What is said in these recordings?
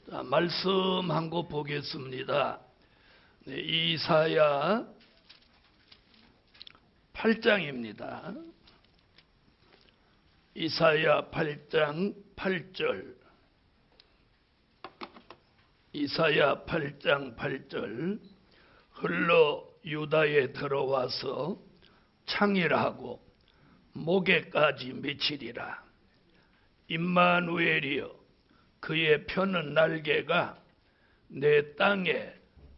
자, 말씀 한 거 보겠습니다. 네, 이사야 8장입니다. 이사야 8장 8절. 이사야 8장 8절. 흘러 유다에 들어와서 창일하고 목에까지 미치리라. 임마누엘이여, 그의 펴는 날개가 내 땅에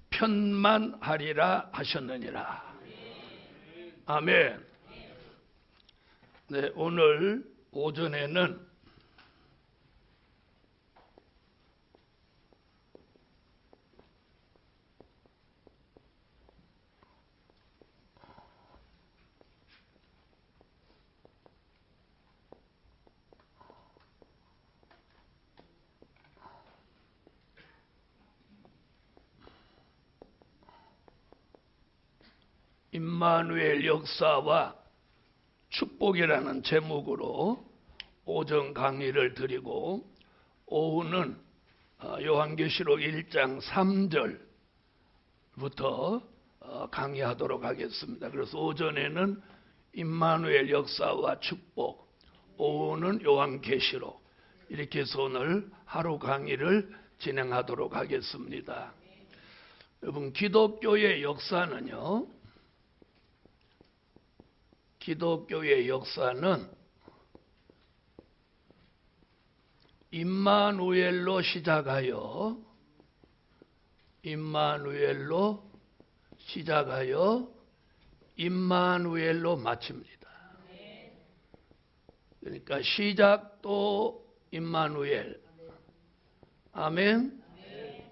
편만하리라 하셨느니라. 아멘. 네, 오늘 오전에는 임마누엘 역사와 축복이라는 제목으로 오전 강의를 드리고, 오후는 요한계시록 1장 3절부터 강의하도록 하겠습니다. 그래서 오전에는 임마누엘 역사와 축복, 오후는 요한계시록, 이렇게 해서 오늘 하루 강의를 진행하도록 하겠습니다. 여러분, 기독교의 역사는요, 기독교의 역사는 임마누엘로 시작하여 임마누엘로 마칩니다. 그러니까 시작도 임마누엘, 아멘.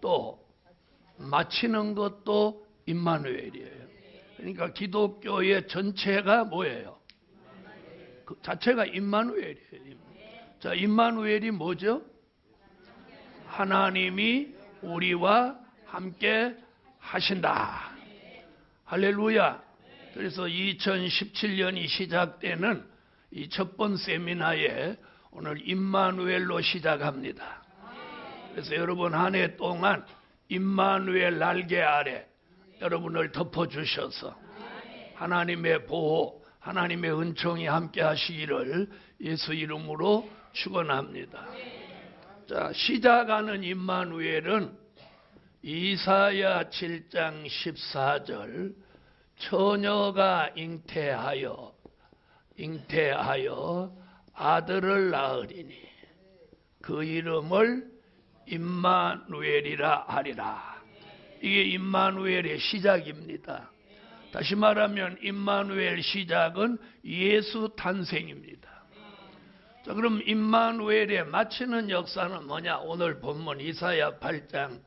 또 마치는 것도 임마누엘이에요. 그러니까 기독교의 전체가 뭐예요? 그 자체가 임마누엘이에요. 자, 임마누엘이 뭐죠? 하나님이 우리와 함께 하신다. 할렐루야. 그래서 2017년이 시작되는 이 첫 번째 세미나에 오늘 임마누엘로 시작합니다. 그래서 여러분 한 해 동안 임마누엘 날개 아래 여러분을 덮어주셔서 하나님의 보호, 하나님의 은총이 함께 하시기를 예수 이름으로 축원합니다. 자, 시작하는 임마누엘은 이사야 7장 14절, 처녀가 잉태하여 아들을 낳으리니 그 이름을 임마누엘이라 하리라. 이게 임마누엘의 시작입니다. 다시 말하면 임마누엘 시작은 예수 탄생입니다. 자, 그럼 임마누엘의 마치는 역사는 뭐냐? 오늘 본문 이사야 8장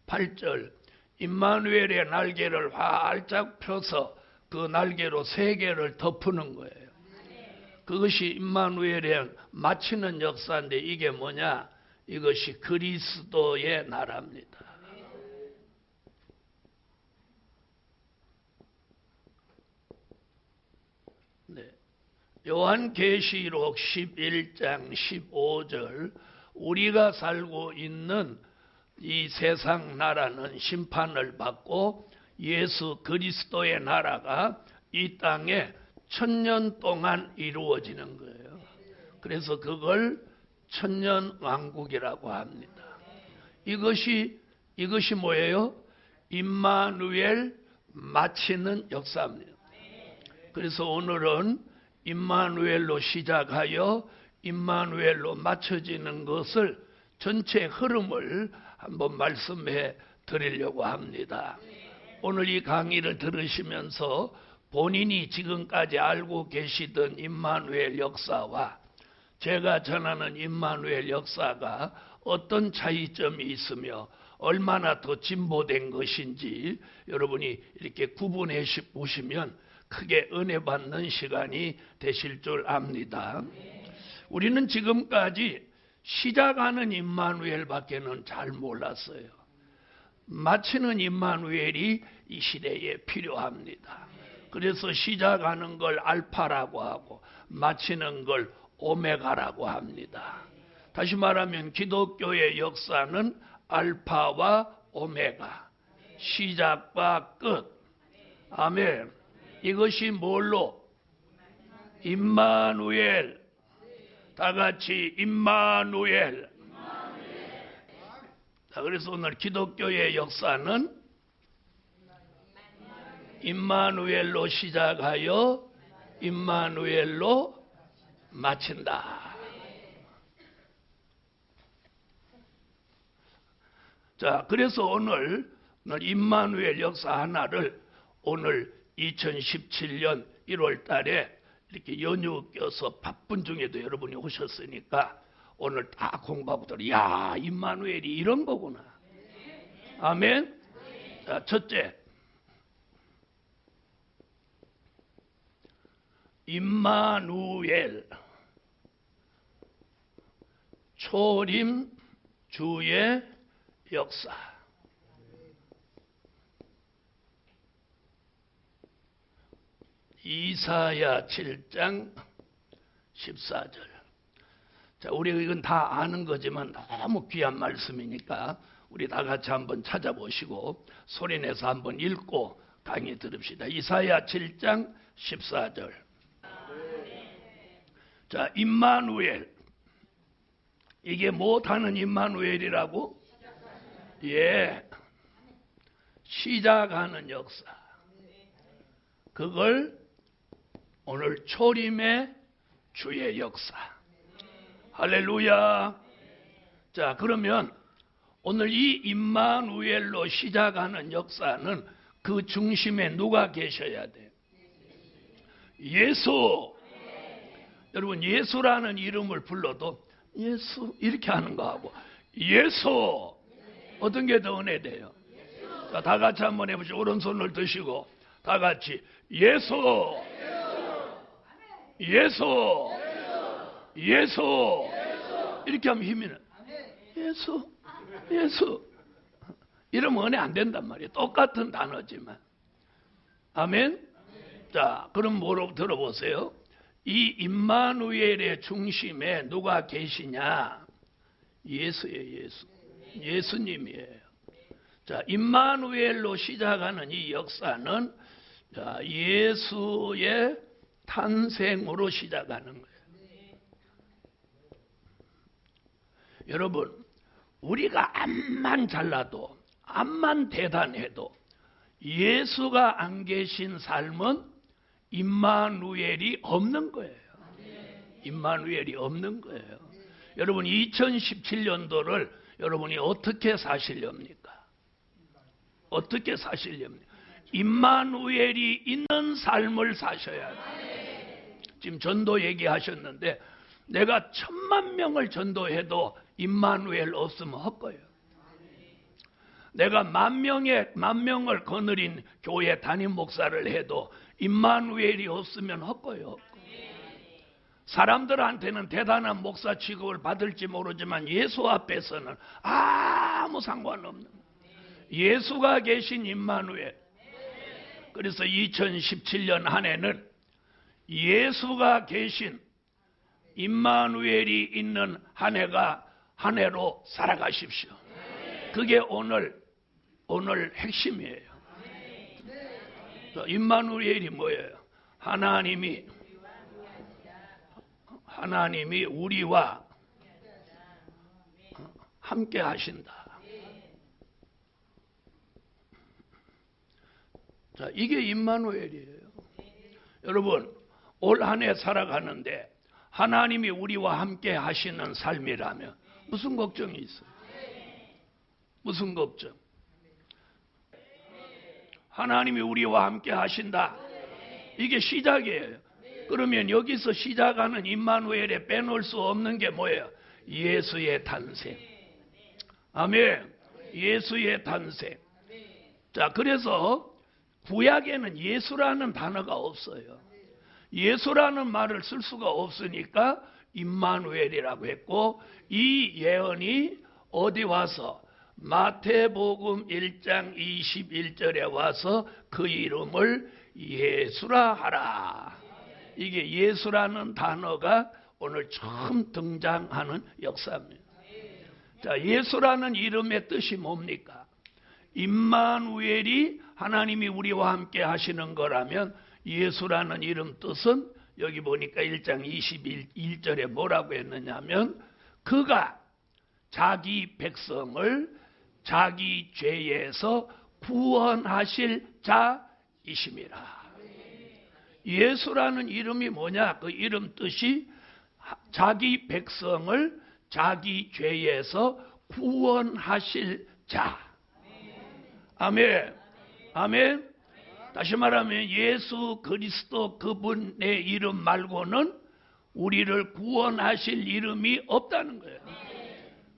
8절, 임마누엘의 날개를 활짝 펴서 그 날개로 세계를 덮는 거예요. 그것이 임마누엘의 마치는 역사인데, 이게 뭐냐? 이것이 그리스도의 나라입니다. 요한계시록 11장 15절, 우리가 살고 있는 이 세상 나라는 심판을 받고 예수 그리스도의 나라가 이 땅에 1000년 동안 이루어지는 거예요. 그래서 그걸 천년왕국이라고 합니다. 이것이 뭐예요? 임마누엘 마치는 역사입니다. 그래서 오늘은 임마누엘로 시작하여 임마누엘로 맞춰지는 것을, 전체 흐름을 한번 말씀해 드리려고 합니다. 오늘 이 강의를 들으시면서 본인이 지금까지 알고 계시던 임마누엘 역사와 제가 전하는 임마누엘 역사가 어떤 차이점이 있으며 얼마나 더 진보된 것인지 여러분이 이렇게 구분해 보시면 크게 은혜 받는 시간이 되실 줄 압니다. 우리는 지금까지 시작하는 임마누엘밖에는 잘 몰랐어요. 마치는 임마누엘이 이 시대에 필요합니다. 그래서 시작하는 걸 알파라고 하고 마치는 걸 오메가라고 합니다. 다시 말하면 기독교의 역사는 알파와 오메가, 시작과 끝. 아멘. 이것이 뭘로? 임마누엘. 다 같이 임마누엘. 자, 그래서 오늘 기독교의 역사는 임마누엘로 시작하여 임마누엘로 마친다. 자, 그래서 오늘 임마누엘 역사 하나를 오늘 2017년 1월 달에 이렇게 연휴 껴서 바쁜 중에도 여러분이 오셨으니까 오늘 다 공부하고들, 야, 임마누엘이 이런 거구나. 아멘. 자, 첫째, 임마누엘, 초림 주의 역사. 이사야 7장 14절. 자, 우리가 이건 다 아는 거지만 너무 귀한 말씀이니까 우리 다 같이 한번 찾아보시고 소리내서 한번 읽고 강의 들읍시다. 이사야 7장 14절. 자, 임마누엘. 이게 못하는 임마누엘이라고? 예. 시작하는 역사. 그걸 오늘 초림의 주의 역사. 할렐루야. 자, 그러면 오늘 이 임마누엘로 시작하는 역사는 그 중심에 누가 계셔야 돼요? 예수. 여러분, 예수라는 이름을 불러도 예수 이렇게 하는 거하고 예수 어떤 게 더 은혜돼요? 자, 다 같이 한번 해보시죠. 오른손을 드시고 다 같이 예수, 예수, 예수 이렇게 하면 힘이 나. 예수, 예수 이러면 은혜 안 된단 말이에요. 똑같은 단어지만. 아멘. 자, 그럼 뭐로 들어보세요. 이 임마누엘의 중심에 누가 계시냐? 예수예요. 예수. 예수님이에요. 자, 임마누엘로 시작하는 이 역사는 자, 예수의 탄생으로 시작하는 거예요. 여러분, 우리가 암만 잘나도 암만 대단해도 예수가 안 계신 삶은 임마누엘이 없는 거예요. 임마누엘이 없는 거예요. 여러분, 2017년도를 여러분이 어떻게 사시렵니까? 어떻게 사시렵니까? 임마누엘이 있는 삶을 사셔야 돼요. 지금 전도 얘기하셨는데 내가 1000만 명을 전도해도 임마누엘 없으면 헛거예요. 내가 만 명을 거느린 교회 담임 목사를 해도 임마누엘이 없으면 헛거예요. 사람들한테는 대단한 목사 취급을 받을지 모르지만 예수 앞에서는 아무 상관없는 예수가 계신 임마누엘. 그래서 2017년 한 해는 예수가 계신 임마누엘이 있는 한 해로 살아가십시오. 그게 오늘 핵심이에요. 임마누엘이 뭐예요? 하나님이 우리와 함께 하신다. 자, 이게 임마누엘이에요. 여러분, 올 한 해 살아가는데 하나님이 우리와 함께 하시는 삶이라면 무슨 걱정이 있어요? 무슨 걱정? 하나님이 우리와 함께 하신다. 이게 시작이에요. 그러면 여기서 시작하는 임마누엘에 빼놓을 수 없는 게 뭐예요? 예수의 탄생. 아멘. 예수의 탄생. 자, 그래서 구약에는 예수라는 단어가 없어요. 예수라는 말을 쓸 수가 없으니까 임마누엘이라고 했고, 이 예언이 어디 와서 마태복음 1장 21절에 와서 그 이름을 예수라 하라. 이게 예수라는 단어가 오늘 처음 등장하는 역사입니다. 자, 예수라는 이름의 뜻이 뭡니까? 임마누엘이 하나님이 우리와 함께 하시는 거라면 예수라는 이름 뜻은 여기 보니까 1장 21절에 뭐라고 했느냐 하면 그가 자기 백성을 자기 죄에서 구원하실 자이심이라. 예수라는 이름이 뭐냐? 그 이름 뜻이 자기 백성을 자기 죄에서 구원하실 자. 아멘. 아멘. 다시 말하면 예수 그리스도 그분의 이름 말고는 우리를 구원하실 이름이 없다는 거예요.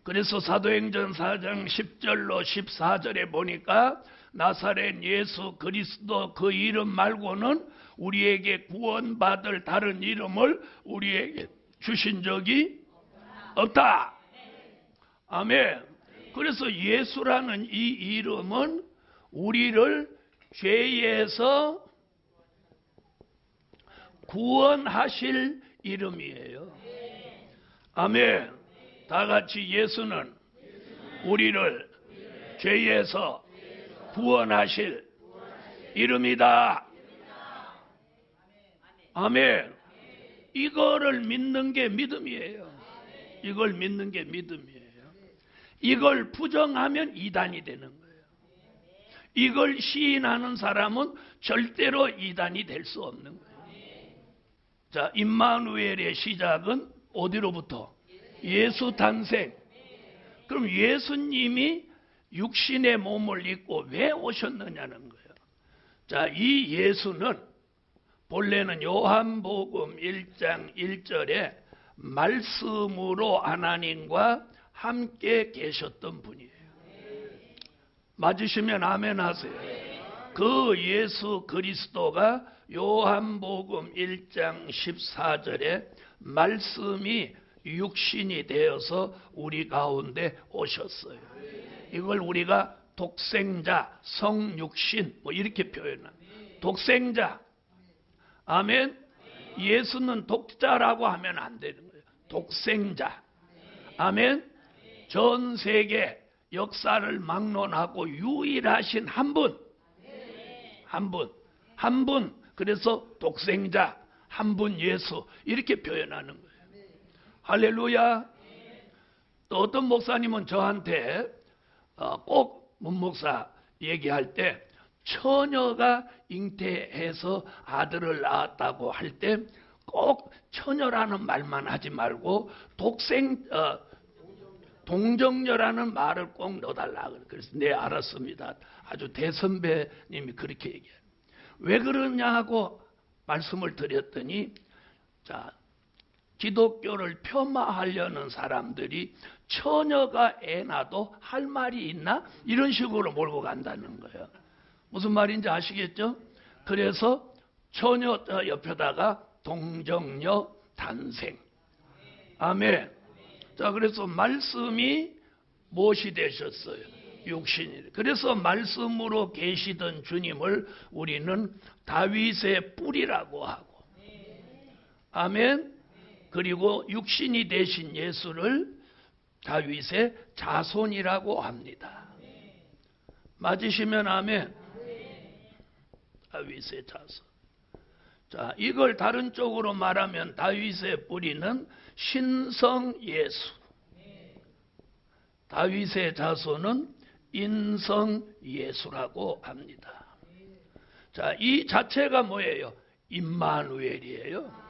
그래서 사도행전 4장 10절로 14절에 보니까 나사렛 예수 그리스도 그 이름 말고는 우리에게 구원받을 다른 이름을 우리에게 주신 적이 없다. 아멘. 그래서 예수라는 이 이름은 우리를 죄에서 구원하실 이름이에요. 아멘. 다 같이 예수는 우리를 죄에서 구원하실 이름이다. 아멘. 이거를 믿는 게 믿음이에요. 이걸 믿는 게 믿음이에요. 이걸 부정하면 이단이 되는 거예요. 이걸 시인하는 사람은 절대로 이단이 될 수 없는 거예요. 자, 임마누엘의 시작은 어디로부터? 예수 탄생. 그럼 예수님이 육신의 몸을 입고 왜 오셨느냐는 거예요. 자, 이 예수는 본래는 요한복음 1장 1절에 말씀으로 하나님과 함께 계셨던 분이에요. 맞으시면 아멘 하세요. 그 예수 그리스도가 요한복음 1장 14절에 말씀이 육신이 되어서 우리 가운데 오셨어요. 이걸 우리가 독생자, 성육신 뭐 이렇게 표현합니다. 독생자. 아멘. 예수는 독자라고 하면 안 되는 거예요. 독생자. 아멘. 전 세계 역사를 막론하고 유일하신 한 분. 한 분. 그래서 독생자, 한 분 예수 이렇게 표현하는 거예요. 할렐루야. 또 어떤 목사님은 저한테 꼭 문목사 얘기할 때 처녀가 잉태해서 아들을 낳았다고 할 때 꼭 처녀라는 말만 하지 말고 동정녀라는 말을 꼭 넣어달라. 그래서 네 알았습니다. 아주 대선배님이 그렇게 얘기해요. 왜 그러냐 하고 말씀을 드렸더니 자, 기독교를 폄하하려는 사람들이 처녀가 애 낳아도 할 말이 있나? 이런 식으로 몰고 간다는 거예요. 무슨 말인지 아시겠죠? 그래서 처녀 옆에다가 동정녀 탄생. 아멘. 자, 그래서 말씀이 무엇이 되셨어요? 육신이. 그래서 말씀으로 계시던 주님을 우리는 다윗의 뿌리라고 하고. 아멘. 그리고 육신이 되신 예수를 다윗의 자손이라고 합니다. 맞으시면 아멘. 다윗의 자손. 자, 이걸 다른 쪽으로 말하면 다윗의 뿌리는 신성 예수. 다윗의 자손은 인성 예수라고 합니다. 자, 이 자체가 뭐예요? 임마누엘이에요.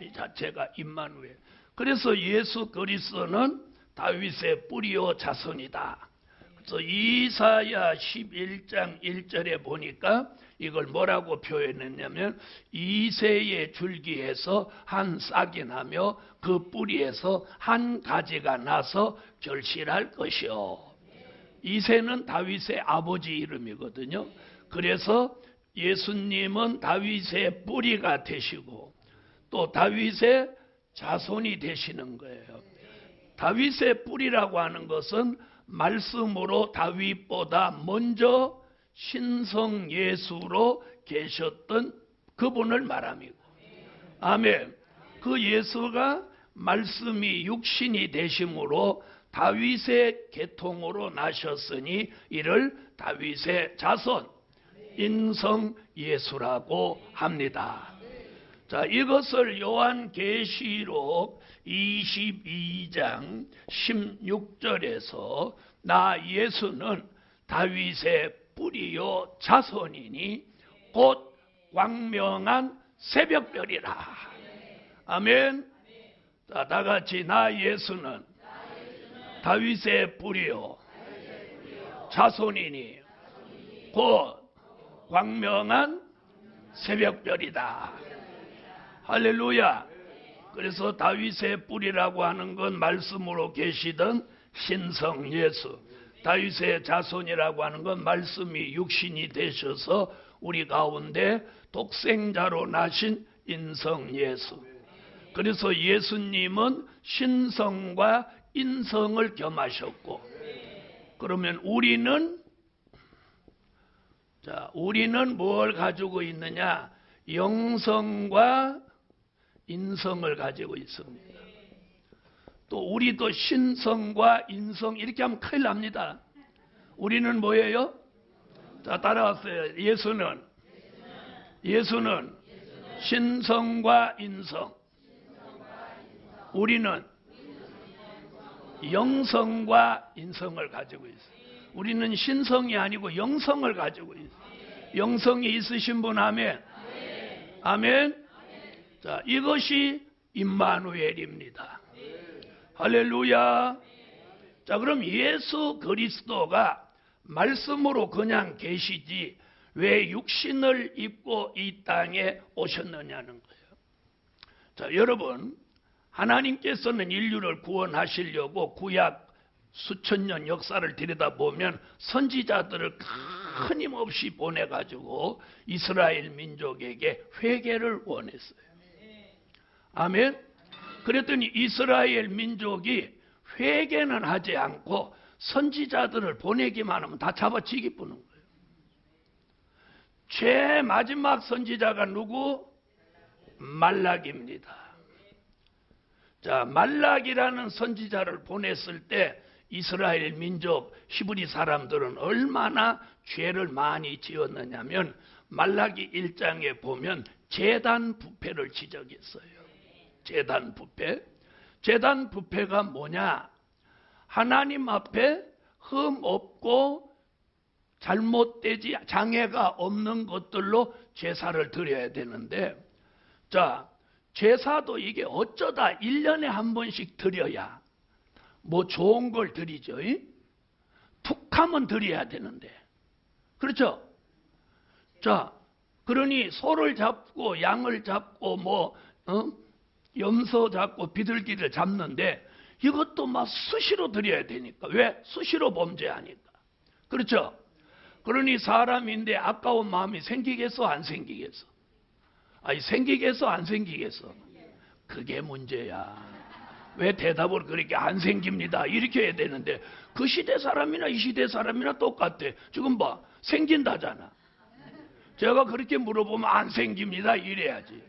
이 자체가 임마누엘. 그래서 예수 그리스도는 다윗의 뿌리요 자손이다. 그래서 이사야 11장 1절에 보니까 이걸 뭐라고 표현했냐면 이새의 줄기에서 한 싹이 나며 그 뿌리에서 한 가지가 나서 결실할 것이요. 이새는 다윗의 아버지 이름이거든요. 그래서 예수님은 다윗의 뿌리가 되시고 또 다윗의 자손이 되시는 거예요. 다윗의 뿌리라고 하는 것은 말씀으로 다윗보다 먼저 신성 예수로 계셨던 그분을 말합니다. 아멘. 그 예수가 말씀이 육신이 되심으로 다윗의 계통으로 나셨으니 이를 다윗의 자손 인성 예수라고 합니다. 자, 이것을 요한계시록 22장 16절에서 나 예수는 다윗의 뿌리요 자손이니 곧 광명한 새벽별이라. 아멘. 자, 다 같이 나 예수는 다윗의 뿌리요 자손이니 곧 광명한 새벽별이다. 할렐루야. 그래서 다윗의 뿌리라고 하는 건 말씀으로 계시던 신성 예수, 다윗의 자손이라고 하는 건 말씀이 육신이 되셔서 우리 가운데 독생자로 나신 인성 예수. 그래서 예수님은 신성과 인성을 겸하셨고, 그러면 우리는 뭘 가지고 있느냐? 영성과 인성을 가지고 있습니다. 또 우리도 신성과 인성 이렇게 하면 큰일 납니다. 우리는 뭐예요? 자, 따라왔어요. 예수는 신성과 인성. 우리는 영성과 인성을 가지고 있어요. 우리는 신성이 아니고 영성을 가지고 있어요. 영성이 있으신 분 아멘. 아멘. 자, 이것이 임마누엘입니다. 할렐루야. 자, 그럼 예수 그리스도가 말씀으로 그냥 계시지 왜 육신을 입고 이 땅에 오셨느냐는 거예요. 자, 여러분, 하나님께서는 인류를 구원하시려고 구약 수천 년 역사를 들여다보면 선지자들을 끊임없이 보내가지고 이스라엘 민족에게 회개를 원했어요. 아멘. 그랬더니 이스라엘 민족이 회개는 하지 않고 선지자들을 보내기만 하면 다 잡아치기 뿌는 거예요. 최 마지막 선지자가 누구? 말락입니다. 자, 말락이라는 선지자를 보냈을 때 이스라엘 민족 히브리 사람들은 얼마나 죄를 많이 지었느냐면 말라기 1장에 보면 제단 부패를 지적했어요. 제단 부패. 제단 부패가 뭐냐? 하나님 앞에 흠 없고 잘못되지 장애가 없는 것들로 제사를 드려야 되는데, 자, 제사도 이게 어쩌다 1년에 한 번씩 드려야 뭐 좋은 걸 드리죠. 툭하면 드려야 되는데. 그렇죠? 자, 그러니 소를 잡고 양을 잡고 염소 잡고 비둘기를 잡는데 이것도 막 수시로 드려야 되니까. 왜? 수시로 범죄하니까. 그렇죠? 그러니 사람인데 아까운 마음이 생기겠어? 안 생기겠어? 아니, 생기겠어? 안 생기겠어? 그게 문제야. 왜 대답을 그렇게 안 생깁니다 이렇게 해야 되는데 그 시대 사람이나 이 시대 사람이나 똑같아. 지금 봐, 생긴다잖아. 제가 그렇게 물어보면 안 생깁니다 이래야지.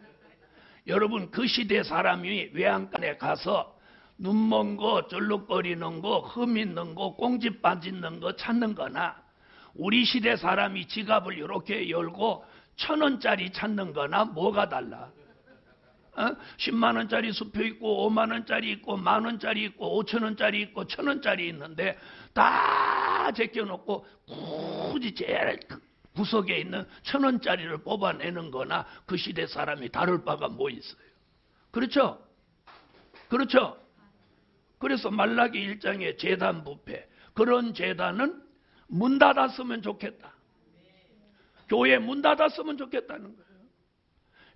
여러분, 그 시대 사람이 외양간에 가서 눈 먼 거, 절룩거리는 거, 흠 있는 거, 꽁지 빠지는 거 찾는 거나 우리 시대 사람이 지갑을 이렇게 열고 1,000원짜리 찾는 거나 뭐가 달라? 10만 원짜리 수표 있고 5만 원짜리 있고 1만 원짜리 있고 5천 원짜리 있고 1,000 원짜리 있는데 다 제껴놓고 굳이 제일 구석에 있는 1,000 원짜리를 뽑아내는 거나 그 시대 사람이 다를 바가 뭐 있어요? 그렇죠? 그렇죠? 그래서 말라기 1장의 제단 부패, 그런 제단은 문 닫았으면 좋겠다. 교회 문 닫았으면 좋겠다는 거예요.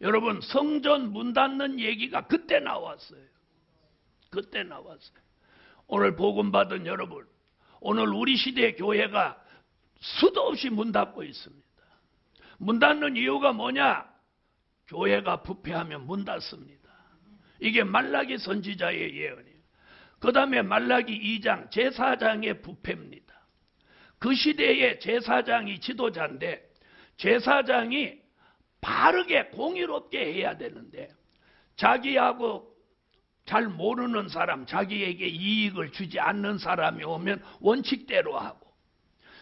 여러분, 성전 문 닫는 얘기가 그때 나왔어요. 그때 나왔어요. 오늘 복음 받은 여러분, 오늘 우리 시대의 교회가 수도 없이 문 닫고 있습니다. 문 닫는 이유가 뭐냐? 교회가 부패하면 문 닫습니다. 이게 말라기 선지자의 예언이에요. 그 다음에 말라기 2장 제사장의 부패입니다. 그 시대의 제사장이 지도자인데 제사장이 바르게 공의롭게 해야 되는데 자기하고 잘 모르는 사람, 자기에게 이익을 주지 않는 사람이 오면 원칙대로 하고,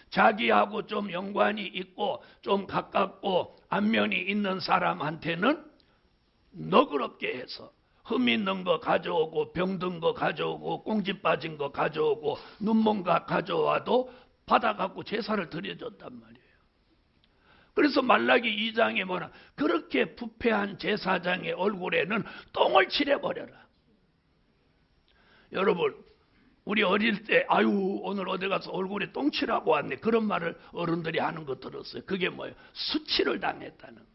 자기하고 좀 연관이 있고 좀 가깝고 안면이 있는 사람한테는 너그럽게 해서 흠 있는 거 가져오고 병든 거 가져오고 꽁지 빠진 거 가져오고 눈먼가 가져와도 받아갖고 제사를 드려줬단 말이에요. 그래서 말라기 2장에 뭐라, 그렇게 부패한 제사장의 얼굴에는 똥을 칠해버려라. 여러분, 우리 어릴 때 아유 오늘 어디 가서 얼굴에 똥 칠하고 왔네, 그런 말을 어른들이 하는 거 들었어요. 그게 뭐예요? 수치를 당했다는 거예요.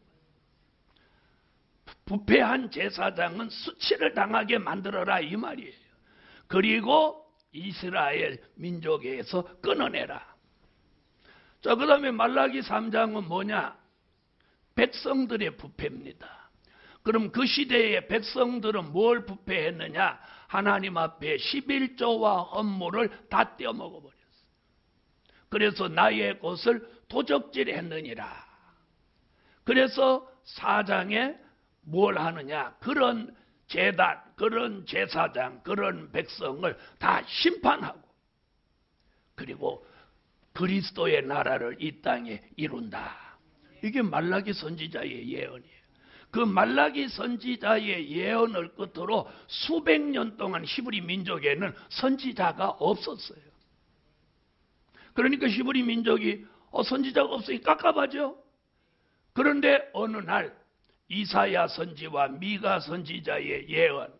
부패한 제사장은 수치를 당하게 만들어라 이 말이에요. 그리고 이스라엘 민족에서 끊어내라. 자, 그 다음에 말라기 3장은 뭐냐? 백성들의 부패입니다. 그럼 그 시대의 백성들은 뭘 부패했느냐? 하나님 앞에 11조와 헌물을 다 떼어먹어버렸어요. 그래서 나의 것을 도적질했느니라. 그래서 4장에 뭘 하느냐? 그런 제단, 그런 제사장, 그런 백성을 다 심판하고, 그리고 그리스도의 나라를 이 땅에 이룬다. 이게 말라기 선지자의 예언이에요. 그 말라기 선지자의 예언을 끝으로 수백 년 동안 히브리 민족에는 선지자가 없었어요. 그러니까 히브리 민족이 선지자가 없으니 깝깝하죠. 그런데 어느 날 이사야 선지와 미가 선지자의 예언,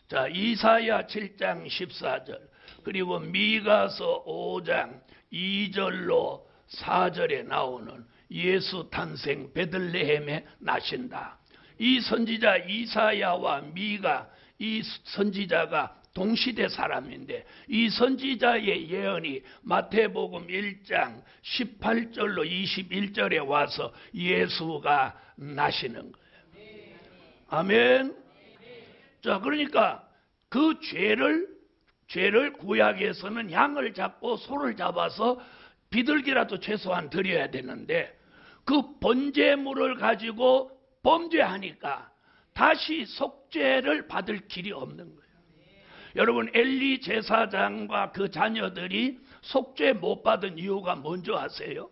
자, 이사야 7장 14절 그리고 미가서 5장 2절로 4절에 나오는 예수 탄생 베들레헴에 나신다. 이 선지자 이사야와 미가, 이 선지자가 동시대 사람인데 이 선지자의 예언이 마태복음 1장 18절로 21절에 와서 예수가 나시는 거예요. 아멘. 자, 그러니까 그 죄를 구약에서는 양을 잡고 소를 잡아서 비둘기라도 최소한 드려야 되는데 그 번제물을 가지고 범죄하니까 다시 속죄를 받을 길이 없는 거예요. 여러분, 엘리 제사장과 그 자녀들이 속죄 못 받은 이유가 뭔지 아세요?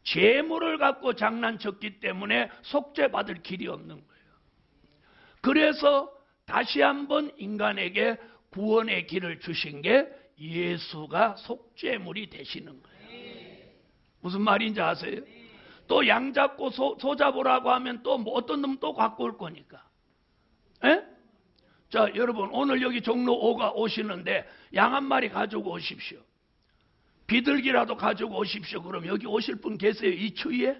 재물을 갖고 장난쳤기 때문에 속죄 받을 길이 없는 거예요. 그래서 다시 한번 인간에게 구원의 길을 주신 게 예수가 속죄물이 되시는 거예요. 무슨 말인지 아세요? 또 양 잡고 소 잡으라고 하면 또 뭐 어떤 놈 또 갖고 올 거니까. 에? 자, 여러분, 오늘 여기 종로 5가 오시는데 양 한 마리 가지고 오십시오. 비둘기라도 가지고 오십시오. 그럼 여기 오실 분 계세요? 이 추위에?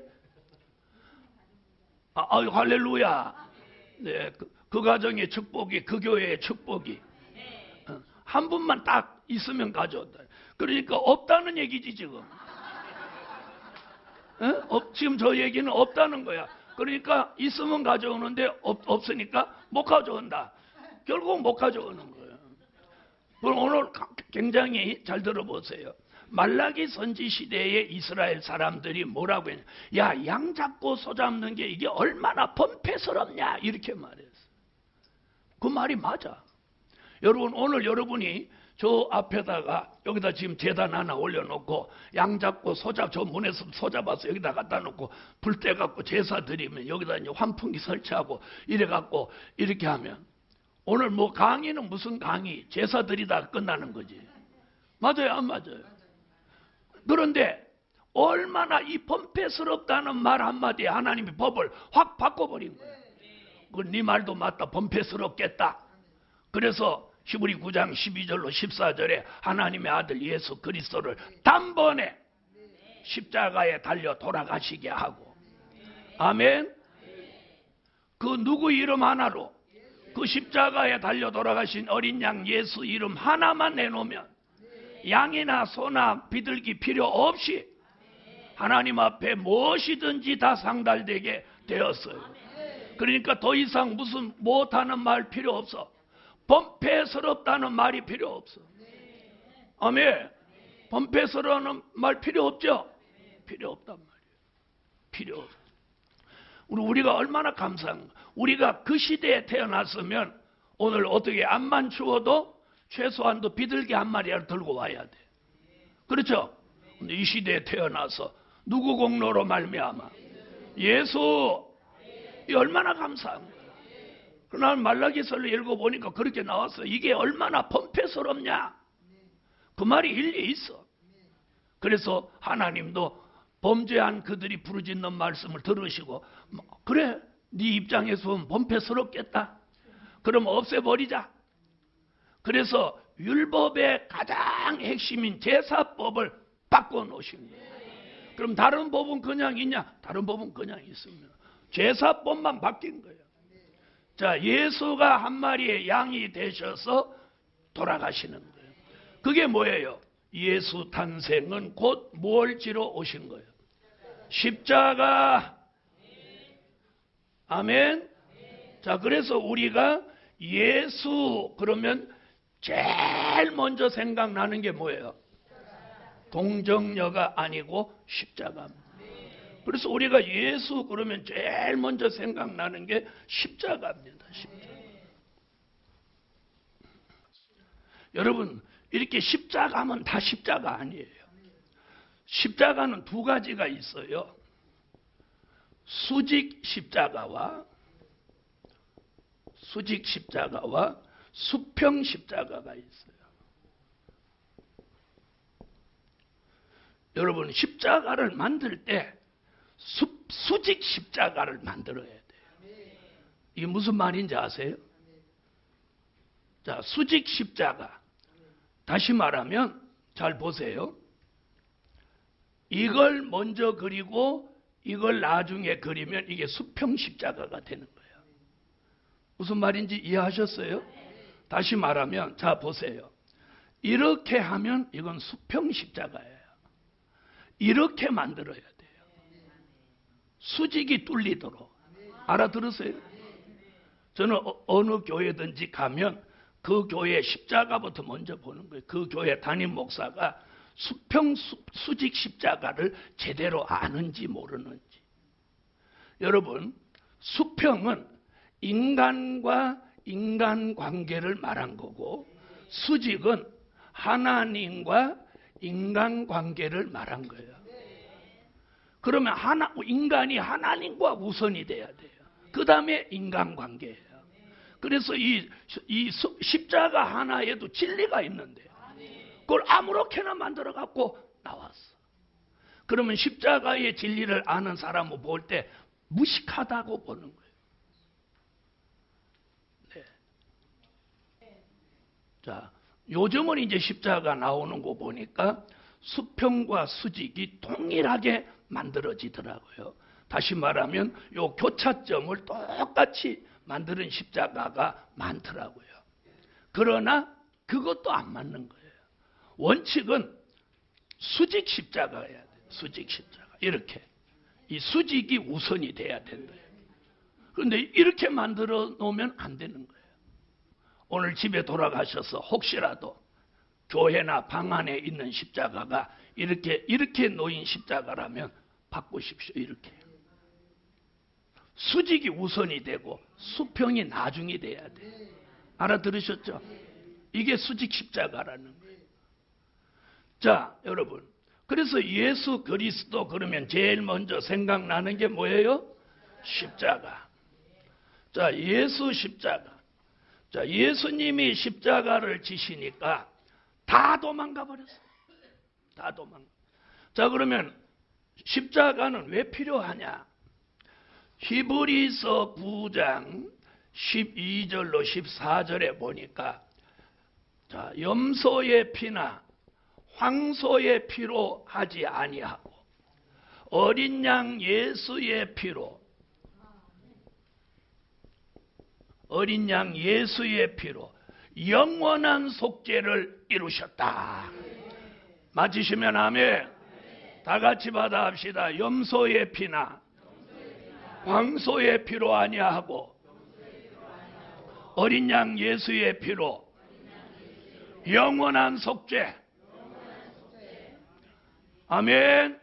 할렐루야. 네, 그 가정의 축복이, 그 교회의 축복이 한 분만 딱 있으면 가져온다. 그러니까 없다는 얘기지 지금. 지금 저 얘기는 없다는 거야. 그러니까 있으면 가져오는데 없으니까 못 가져온다. 결국 못 가져오는 거예요. 그럼 오늘 굉장히 잘 들어보세요. 말라기 선지 시대에 이스라엘 사람들이 뭐라고 했냐? 야, 양 잡고 소 잡는 게 이게 얼마나 범패스럽냐 이렇게 말했어. 그 말이 맞아. 여러분, 오늘 여러분이 저 앞에다가 여기다 지금 제단 하나 올려놓고 양 잡고 저 문에서 소 잡아서 여기다 갖다 놓고 불 때 갖고 제사 드리면 여기다 이제 환풍기 설치하고 이래 갖고 이렇게 하면 오늘 뭐 강의는 무슨 강의? 제사 드리다 끝나는 거지. 맞아요, 안 맞아요? 그런데 얼마나 이 범패스럽다는 말 한마디에 하나님이 법을 확 바꿔버린 거예요. 네 말도 맞다. 범패스럽겠다. 그래서 히브리 9장 12절로 14절에 하나님의 아들 예수 그리스도를 단번에 십자가에 달려 돌아가시게 하고, 아멘. 그 누구 이름 하나로 그 십자가에 달려 돌아가신 어린 양 예수 이름 하나만 내놓으면 양이나 소나 비둘기 필요 없이 하나님 앞에 무엇이든지 다 상달되게 되었어요. 그러니까 더 이상 무슨 못하는 말 필요 없어. 범패스럽다는 말이 필요 없어. 아멘. 범패스러운 말 필요 없죠? 필요 없단 말이에요. 필요 없어. 우리가 얼마나 감사한가. 우리가 그 시대에 태어났으면 오늘 어떻게 암만 추워도 최소한도 비둘기 한 마리를 들고 와야 돼. 그렇죠? 근데 이 시대에 태어나서 누구 공로로 말미암아? 예수. 이 얼마나 감사한 거야. 그날 말라기서를 읽어보니까 그렇게 나왔어. 이게 얼마나 번패스럽냐. 그 말이 일리 있어. 그래서 하나님도 범죄한 그들이 부르짖는 말씀을 들으시고, 그래 네 입장에서 보면 번패스럽겠다. 그럼 없애버리자. 그래서 율법의 가장 핵심인 제사법을 바꿔놓으신 거예요. 그럼 다른 법은 그냥 있냐? 다른 법은 그냥 있습니다. 제사법만 바뀐 거예요. 자, 예수가 한 마리의 양이 되셔서 돌아가시는 거예요. 그게 뭐예요? 예수 탄생은 곧 뭘 지러 오신 거예요? 십자가. 아멘. 자, 그래서 우리가 예수 그러면 제일 먼저 생각나는 게 뭐예요? 동정녀가 아니고 십자가입니다. 그래서 우리가 예수 그러면 제일 먼저 생각나는 게 십자가입니다. 십자가. 여러분, 이렇게 십자가 하면 다 십자가 아니에요. 십자가는 두 가지가 있어요. 수직 십자가와 수평 십자가가 있어요. 여러분, 십자가를 만들 때 수직 십자가를 만들어야 돼요. 이게 무슨 말인지 아세요? 자, 수직 십자가. 다시 말하면 잘 보세요. 이걸 먼저 그리고 이걸 나중에 그리면 이게 수평 십자가가 되는 거예요. 무슨 말인지 이해하셨어요? 다시 말하면 자 보세요. 이렇게 하면 이건 수평 십자가예요. 이렇게 만들어야 돼요. 수직이 뚫리도록. 알아들으세요? 저는 어느 교회든지 가면 그 교회 십자가부터 먼저 보는 거예요. 그 교회 담임 목사가 수직 십자가를 제대로 아는지 모르는지. 여러분, 수평은 인간과 인간 관계를 말한 거고, 수직은 하나님과 인간 관계를 말한 거예요. 그러면 인간이 하나님과 우선이 돼야 돼요. 그 다음에 인간 관계예요. 그래서 이 십자가 하나에도 진리가 있는데 그걸 아무렇게나 만들어 갖고 나왔어. 그러면 십자가의 진리를 아는 사람을 볼 때 무식하다고 보는 거예요. 네. 자, 요즘은 이제 십자가 나오는 거 보니까 수평과 수직이 동일하게 만들어지더라고요. 다시 말하면 요 교차점을 똑같이 만드는 십자가가 많더라고요. 그러나 그것도 안 맞는 거예요. 원칙은 수직 십자가여야 돼요. 수직 십자가. 이렇게. 이 수직이 우선이 돼야 된대요. 그런데 이렇게 만들어 놓으면 안 되는 거예요. 오늘 집에 돌아가셔서 혹시라도 교회나 방 안에 있는 십자가가 이렇게 놓인 십자가라면 바꾸십시오. 이렇게. 수직이 우선이 되고 수평이 나중이 돼야 돼. 알아들으셨죠? 이게 수직 십자가라는 거예요. 자, 여러분. 그래서 예수 그리스도 그러면 제일 먼저 생각나는 게 뭐예요? 십자가. 자, 예수 십자가. 자, 예수님이 십자가를 지시니까 다 도망가 버렸어요. 다 도망가. 자, 그러면 십자가는 왜 필요하냐? 히브리서 9장 12절로 14절에 보니까 자, 염소의 피나 황소의 피로 하지 아니하고 어린 양 예수의 피로 영원한 속죄를 이루셨다. 맞으시면 아멘. 다 같이 받아합시다. 염소의 피나 황소의 피로 아니하고 어린 양 예수의 피로 영원한 속죄. 아멘.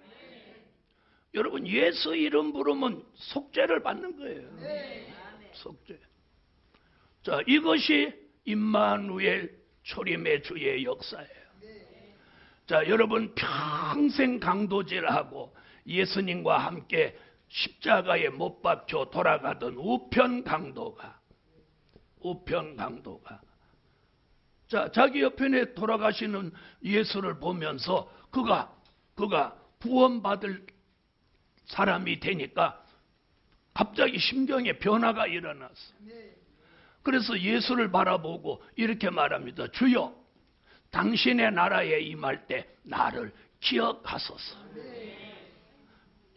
여러분, 예수 이름 부르면 속죄를 받는 거예요. 속죄. 자, 이것이 임마누엘 초림의 주의 역사예요. 자, 여러분 평생 강도질하고 예수님과 함께 십자가에 못 박혀 돌아가던 우편 강도가 자, 자기 옆에 돌아가시는 예수를 보면서 그가 구원받을 사람이 되니까 갑자기 심경에 변화가 일어났어. 그래서 예수를 바라보고 이렇게 말합니다. 주여, 당신의 나라에 임할 때 나를 기억하소서.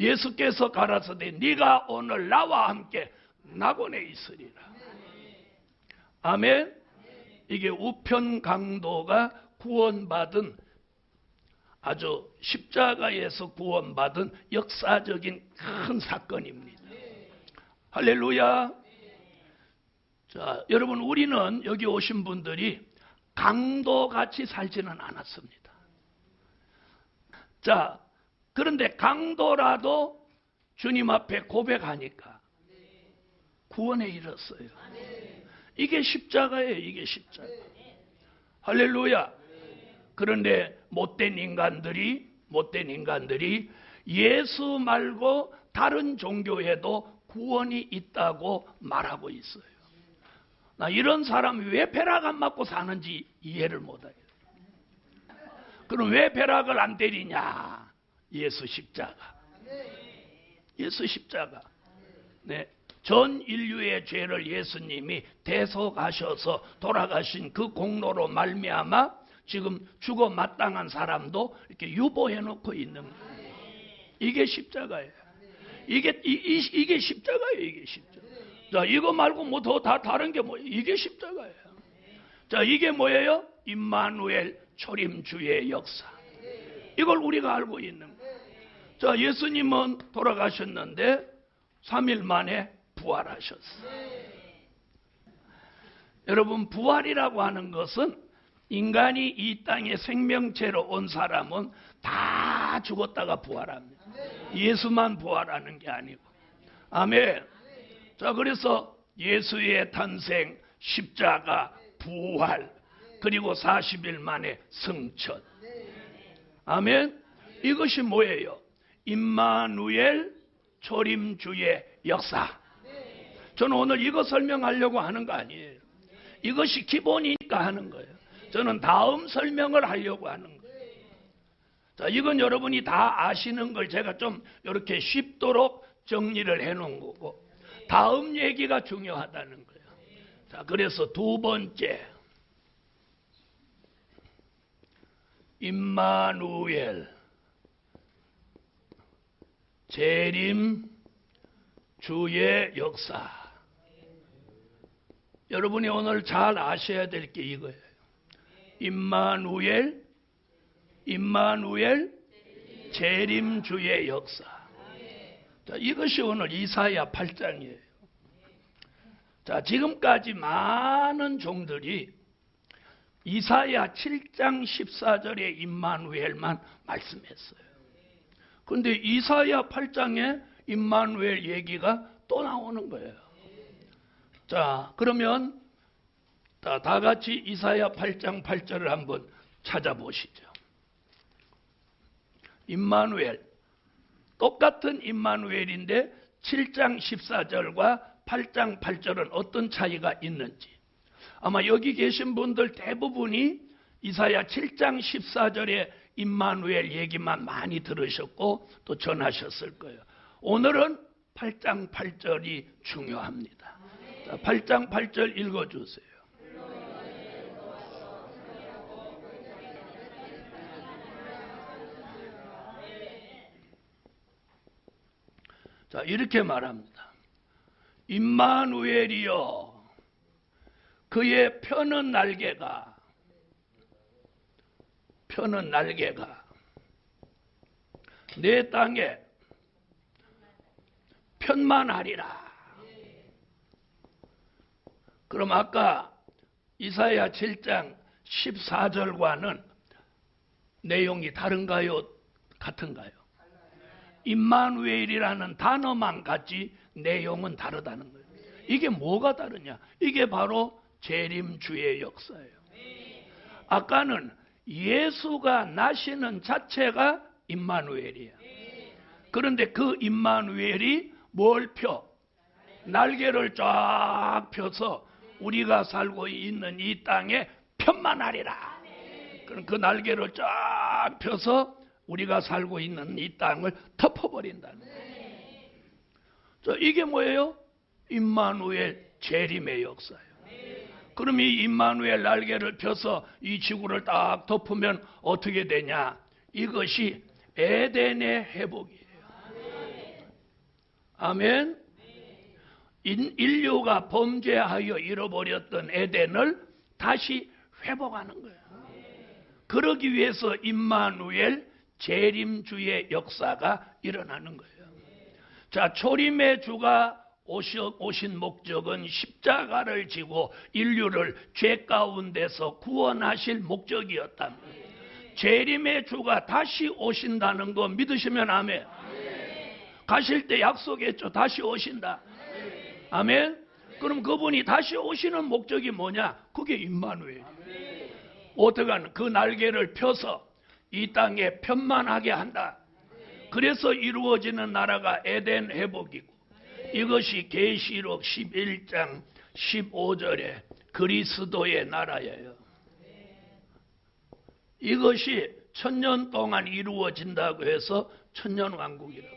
예수께서 가라사대 네가 오늘 나와 함께 낙원에 있으리라. 아멘. 이게 우편 강도가 구원받은, 아주 십자가에서 구원받은 역사적인 큰 사건입니다. 할렐루야. 자, 여러분, 우리는 여기 오신 분들이 강도같이 살지는 않았습니다. 자, 그런데 강도라도 주님 앞에 고백하니까 구원에 이르렀어요. 이게 십자가예요. 이게 십자가. 할렐루야. 그런데 못된 인간들이 예수 말고 다른 종교에도 구원이 있다고 말하고 있어요. 나 이런 사람이 왜 벼락 안 맞고 사는지 이해를 못해요. 그럼 왜 벼락을 안 때리냐? 예수 십자가. 네. 전 인류의 죄를 예수님이 대속하셔서 돌아가신 그 공로로 말미암아 지금 죽어 마땅한 사람도 이렇게 유보해 놓고 있는 거예요. 이게 십자가예요. 이게 십자가예요. 이게 십자가. 자, 이거 말고 뭐 더 다른 게 뭐예요? 이게 십자가예요. 자, 이게 뭐예요? 임마누엘 초림주의 역사. 이걸 우리가 알고 있는 거예요. 자, 예수님은 돌아가셨는데 3일 만에 부활하셨어요. 여러분, 부활이라고 하는 것은 인간이 이 땅에 생명체로 온 사람은 다 죽었다가 부활합니다. 예수만 부활하는 게 아니고. 아멘. 자, 그래서 예수의 탄생, 십자가, 부활, 그리고 40일 만에 승천. 아멘. 이것이 뭐예요? 임마누엘 초림주의 역사. 저는 오늘 이거 설명하려고 하는 거 아니에요. 이것이 기본이니까 하는 거예요. 저는 다음 설명을 하려고 하는 거예요. 자, 이건 여러분이 다 아시는 걸 제가 좀 이렇게 쉽도록 정리를 해 놓은 거고, 다음 얘기가 중요하다는 거예요. 자, 그래서 두 번째, 임마누엘 재림 주의 역사. 여러분이 오늘 잘 아셔야 될 게 이거예요. 임마누엘 재림 주의 역사. 자, 이것이 오늘 이사야 8장이에요. 자, 지금까지 많은 종들이 이사야 7장 14절에 임마누엘만 말씀했어요. 그런데 이사야 8장에 임마누엘 얘기가 또 나오는 거예요. 자, 그러면 다 같이 이사야 8장 8절을 한번 찾아보시죠. 임마누엘, 똑같은 임마누엘인데 7장 14절과 8장 8절은 어떤 차이가 있는지, 아마 여기 계신 분들 대부분이 이사야 7장 14절에 임마누엘 얘기만 많이 들으셨고 또 전하셨을 거예요. 오늘은 8장 8절이 중요합니다. 자, 8장 8절 읽어주세요. 자, 이렇게 말합니다. 임마누엘이여, 그의 펴는 날개가 내 땅에 편만하리라. 그럼 아까 이사야 7장 14절과는 내용이 다른가요? 같은가요? 임마누엘이라는 단어만 같지 내용은 다르다는 거예요. 이게 뭐가 다르냐? 이게 바로 재림주의 역사예요. 아까는 예수가 나시는 자체가 임마누엘이에요. 그런데 그 임마누엘이 뭘 펴? 날개를 쫙 펴서 우리가 살고 있는 이 땅에 편만하리라. 그럼 그 날개를 쫙 펴서 우리가 살고 있는 이 땅을 덮어버린다는 거예요. 이게 뭐예요? 임마누엘 재림의 역사예요. 그럼 이 임마누엘 날개를 펴서 이 지구를 딱 덮으면 어떻게 되냐? 이것이 에덴의 회복이에요. 아멘. 인류가 범죄하여 잃어버렸던 에덴을 다시 회복하는 거예요. 그러기 위해서 임마누엘 재림주의 역사가 일어나는 거예요. 자, 초림의 주가 오신 목적은 십자가를 지고 인류를 죄 가운데서 구원하실 목적이었답니다. 재림의 주가 다시 오신다는 거 믿으시면 아멘. 가실 때 약속했죠. 다시 오신다. 아멘. 그럼 그분이 다시 오시는 목적이 뭐냐? 그게 임마누엘. 어떻게 하는? 그 날개를 펴서 이 땅에 편만하게 한다. 그래서 이루어지는 나라가 에덴 회복이고, 이것이 계시록 11장 15절에 그리스도의 나라예요. 이것이 1000년 동안 이루어진다고 해서 천년왕국이라고.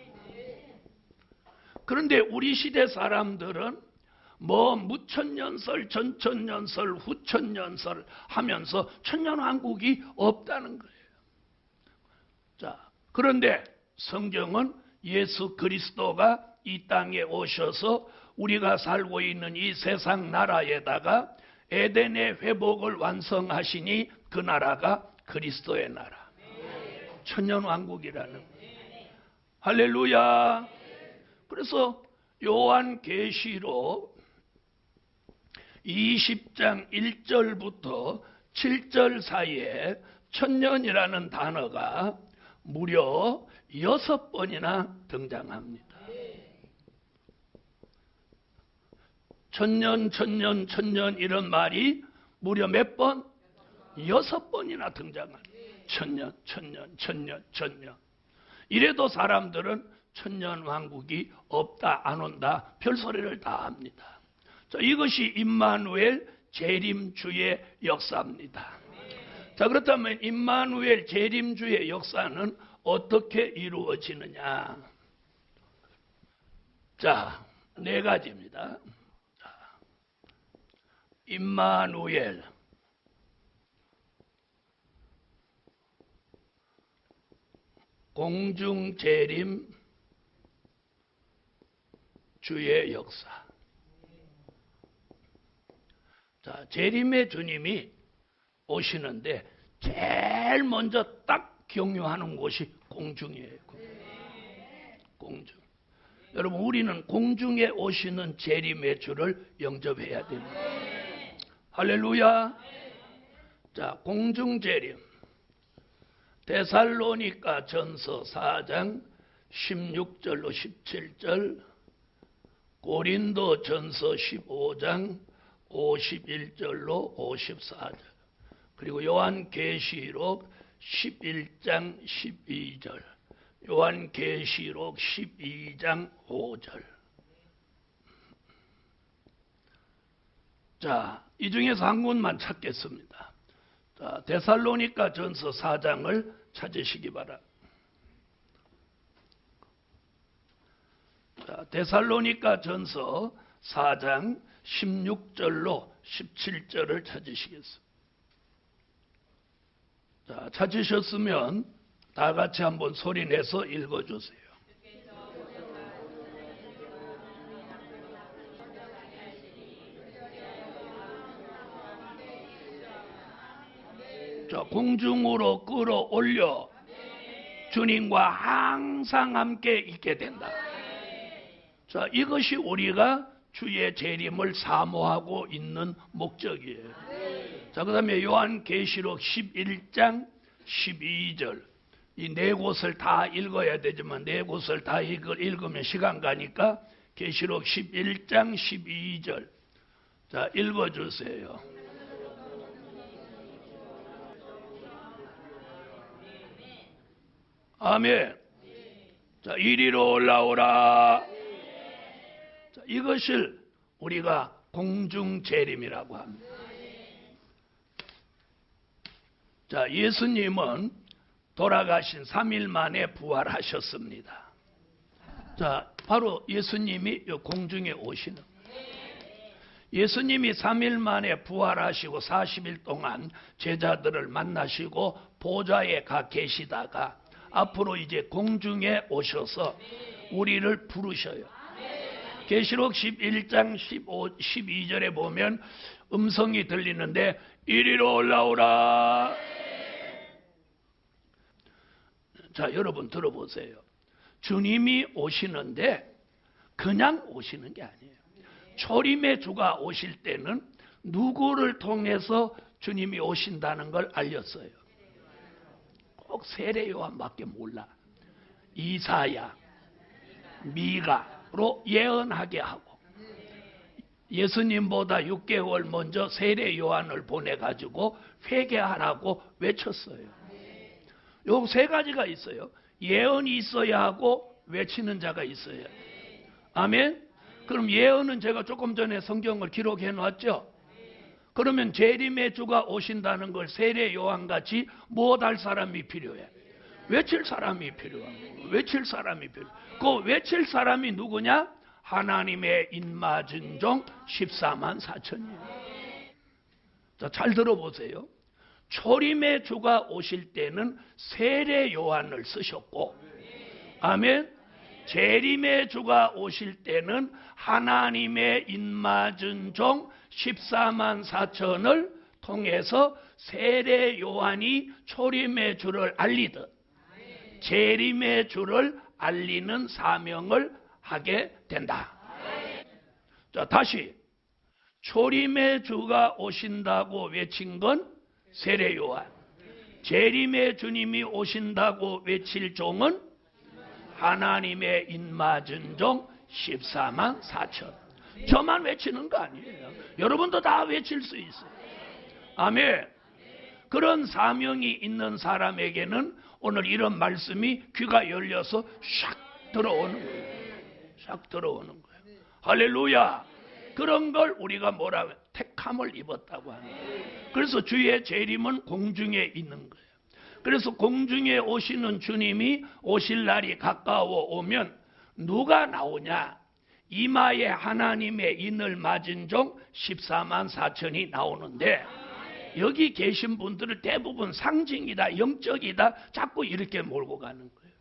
그런데 우리 시대 사람들은 뭐 무천년설, 전천년설, 후천년설 하면서 천년왕국이 없다는 거예요. 자, 그런데 성경은 예수 그리스도가 이 땅에 오셔서 우리가 살고 있는 이 세상 나라에다가 에덴의 회복을 완성하시니 그 나라가 그리스도의 나라. 천년왕국이라는 거예요. 할렐루야. 그래서 요한계시록 20장 1절부터 7절 사이에 천년이라는 단어가 무려 6번이나 등장합니다. 천년, 천년, 천년 이런 말이 무려 몇 번? 6번이나 등장합니다. 천년, 천년, 천년, 천년. 이래도 사람들은 천년왕국이 없다, 안 온다, 별소리를 다 합니다. 자, 이것이 임마누엘 재림주의 역사입니다. 자, 그렇다면 임마누엘 재림주의 역사는 어떻게 이루어지느냐? 자, 4가지입니다. 임마누엘, 공중재림 주의 역사. 자, 재림의 주님이 오시는데 제일 먼저 딱 경유하는 곳이 공중이에요. 공중. 여러분, 우리는 공중에 오시는 재림의 주를 영접해야 됩니다. 할렐루야. 자, 공중재림. 데살로니가 전서 4장 16절로 17절, 고린도 전서 15장 51절로 54절, 그리고 요한계시록 11장 12절, 요한계시록 12장 5절. 자, 이 중에서 한 곳만 찾겠습니다. 자, 데살로니가 전서 4장을 찾으시기 바랍니다. 자, 데살로니가 전서 4장 16절로 17절을 찾으시겠습니다. 자, 찾으셨으면 다 같이 한번 소리내서 읽어주세요. 자, 공중으로 끌어올려 주님과 항상 함께 있게 된다. 자, 이것이 우리가 주의 재림을 사모하고 있는 목적이에요. 자, 그 다음에 요한계시록 11장 12절. 이 4곳을 다 읽어야 되지만 4곳을 다 읽으면 시간 가니까 계시록 11장 12절. 자, 읽어주세요. 아멘. 자, 이리로 올라오라. 자, 이것을 우리가 공중재림이라고 합니다. 자, 예수님은 돌아가신 3일 만에 부활하셨습니다. 자, 바로 예수님이 공중에 오시는, 예수님이 3일 만에 부활하시고 40일 동안 제자들을 만나시고 보좌에 가 계시다가 앞으로 이제 공중에 오셔서 우리를 부르셔요. 계시록 11장 12절에 보면 음성이 들리는데 이리로 올라오라. 자, 여러분 들어보세요. 주님이 오시는데 그냥 오시는 게 아니에요. 초림의 주가 오실 때는 누구를 통해서 주님이 오신다는 걸 알렸어요. 꼭 세례 요한밖에 몰라. 이사야, 미가로 예언하게 하고 예수님보다 6개월 먼저 세례 요한을 보내가지고 회개하라고 외쳤어요. 요 세 가지가 있어요. 예언이 있어야 하고 외치는 자가 있어요. 아멘. 그럼 예언은 제가 조금 전에 성경을 기록해 놨죠. 그러면 재림의 주가 오신다는 걸 세례 요한같이 무엇할 사람이 필요해? 외칠 사람이 필요하고, 외칠 사람이 필요해. 그 외칠 사람이 누구냐? 하나님의 인맞은 종 14만 4천이에요. 자, 잘 들어보세요. 초림의 주가 오실 때는 세례 요한을 쓰셨고, 아멘. 재림의 주가 오실 때는 하나님의 인맞은 종 14만 4천을 통해서 세례 요한이 초림의 주를 알리듯 재림의 주를 알리는 사명을 하게 된다. 자, 다시 초림의 주가 오신다고 외친 건 세례 요한, 재림의 주님이 오신다고 외칠 종은 하나님의 인맞은 종 14만 4천. 저만 외치는 거 아니에요. 여러분도 다 외칠 수 있어요. 아멘. 그런 사명이 있는 사람에게는 오늘 이런 말씀이 귀가 열려서 샥 들어오는 거예요. 샥 들어오는 거예요. 할렐루야. 그런 걸 우리가 뭐라고 해요? 택함을 입었다고 하는 거예요. 그래서 주의 재림은 공중에 있는 거예요. 그래서 공중에 오시는 주님이 오실 날이 가까워 오면 누가 나오냐? 이마에 하나님의 인을 맞은 종 14만 4천이 나오는데 여기 계신 분들은 대부분 상징이다, 영적이다 자꾸 이렇게 몰고 가는 거예요.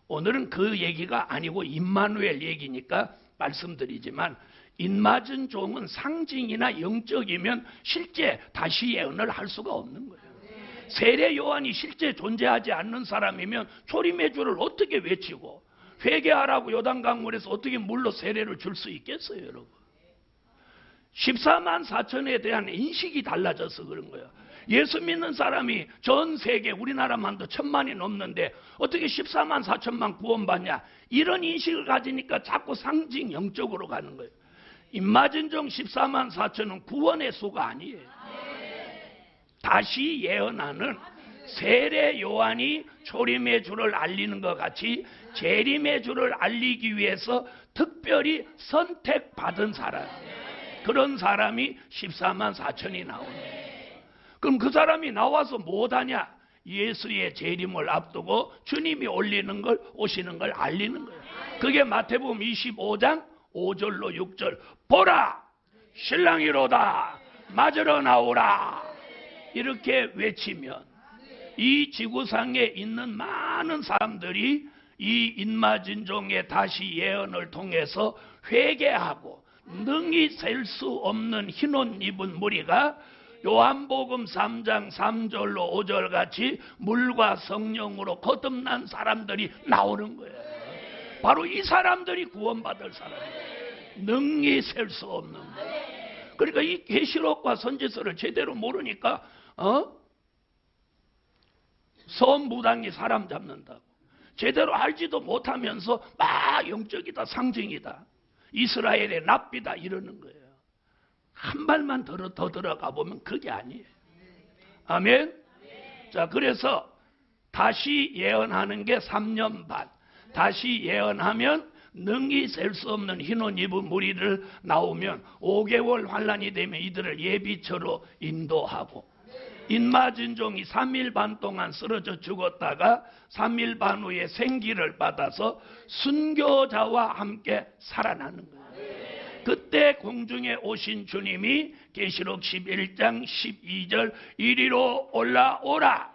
오늘은 그 얘기가 아니고 임마누엘 얘기니까 말씀드리지만 인맞은 종은 상징이나 영적이면 실제 다시 예언을 할 수가 없는 거예요. 세례 요한이 실제 존재하지 않는 사람이면 초림의 주를 어떻게 외치고 회개하라고 요단강물에서 어떻게 물로 세례를 줄 수 있겠어요, 여러분? 14만 4천에 대한 인식이 달라져서 그런 거예요. 예수 믿는 사람이 전 세계 우리나라만도 1000만이 넘는데 어떻게 14만 4천만 구원받냐? 이런 인식을 가지니까 자꾸 상징 영적으로 가는 거예요. 임맞은 종 14만 4천은 구원의 수가 아니에요. 다시 예언하는 세례 요한이 초림의 주를 알리는 것 같이 재림의 주를 알리기 위해서 특별히 선택받은 사람, 그런 사람이 14만 4천이 나오네. 그럼 그 사람이 나와서 못하냐? 예수의 재림을 앞두고 주님이 오시는 걸 알리는 거예요. 그게 마태복음 25장 5절로 6절. 보라! 신랑이로다! 맞으러 나오라! 이렇게 외치면 이 지구상에 있는 많은 사람들이 이 인맞은 종의 다시 예언을 통해서 회개하고 능히 셀 수 없는 흰옷 입은 무리가 요한복음 3장 3절로 5절 같이 물과 성령으로 거듭난 사람들이 나오는 거예요. 바로 이 사람들이 구원받을 사람이에요. 능히 셀 수 없는 거예요. 그러니까 이 계시록과 선지서를 제대로 모르니까 서무당이 사람 잡는다고, 제대로 알지도 못하면서 막 영적이다, 상징이다, 이스라엘의 납비다 이러는 거예요. 한 발만 더 들어가 보면 그게 아니에요. 아멘. 자, 그래서 다시 예언하는 게 3년 반. 다시 예언하면 능히 셀 수 없는 흰옷 입은 무리를 나오면 5개월 환란이 되면 이들을 예비처로 인도하고, 인맞은 종이 3일 반 동안 쓰러져 죽었다가 3일 반 후에 생기를 받아서 순교자와 함께 살아나는 거예요. 그때 공중에 오신 주님이 계시록 11장 12절 이리로 올라오라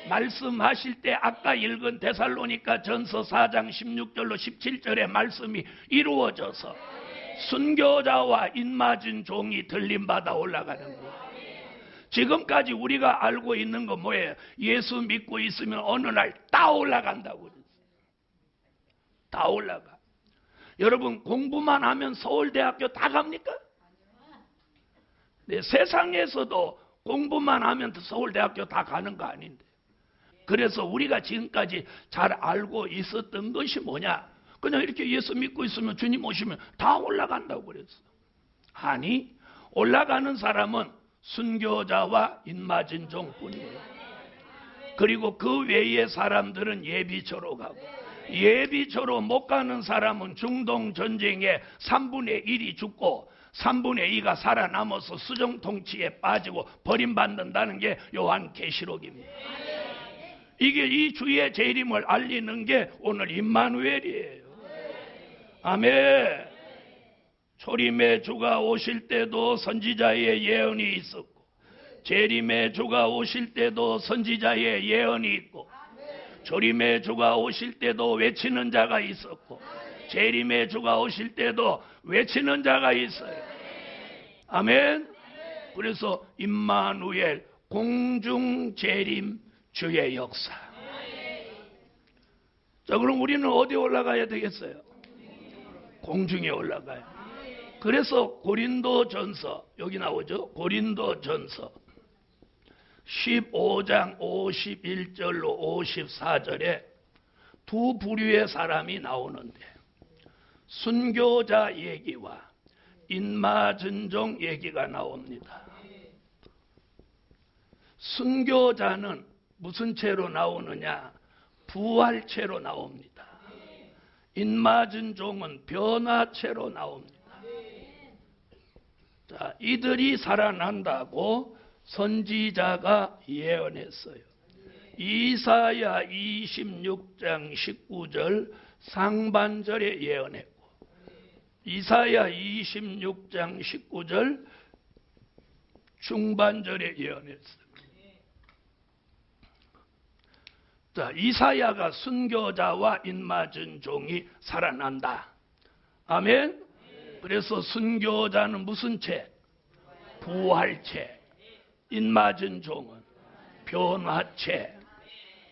말씀하실 때 아까 읽은 데살로니가 전서 4장 16절로 17절의 말씀이 이루어져서 순교자와 인맞은 종이 들림받아 올라가는 거예요. 지금까지 우리가 알고 있는 건 뭐예요? 예수 믿고 있으면 어느 날 다 올라간다고 그랬어요. 다 올라가. 여러분, 공부만 하면 서울대학교 다 갑니까? 네, 세상에서도 공부만 하면 서울대학교 다 가는 거 아닌데. 그래서 우리가 지금까지 잘 알고 있었던 것이 뭐냐? 그냥 이렇게 예수 믿고 있으면 주님 오시면 다 올라간다고 그랬어. 아니, 올라가는 사람은 순교자와 인맞은 종뿐이에요. 그리고 그 외의 사람들은 예비처로 가고, 예비처로 못 가는 사람은 중동 전쟁에 3분의 1이 죽고 3분의 2가 살아남아서 수정통치에 빠지고 버림받는다는 게 요한계시록입니다. 이게 이 주의 재림을 알리는 게 오늘 임마누엘이에요. 아멘. 초림의 주가 오실 때도 선지자의 예언이 있었고, 재림의 주가 오실 때도 선지자의 예언이 있고, 초림의 주가 오실 때도 외치는 자가 있었고, 재림의 주가 오실 때도 외치는 자가 있어요. 아멘. 그래서 임마누엘, 공중 재림 주의 역사. 자, 그럼 우리는 어디 올라가야 되겠어요? 공중에 올라가요. 그래서 고린도전서, 여기 나오죠? 고린도전서 15장 51절로 54절에 두 부류의 사람이 나오는데, 순교자 얘기와 인맞은 종 얘기가 나옵니다. 순교자는 무슨 채로 나오느냐? 부활체로 나옵니다. 인맞은 종은 변화체로 나옵니다. 자, 이들이 살아난다고 선지자가 예언했어요. 이사야 26장 19절 상반절에 예언했고, 이사야 26장 19절 중반절에 예언했어요. 자, 이사야가 순교자와 인맞은 종이 살아난다. 아멘. 그래서 순교자는 무슨 체? 부활체. 인맞은 종은 변화체.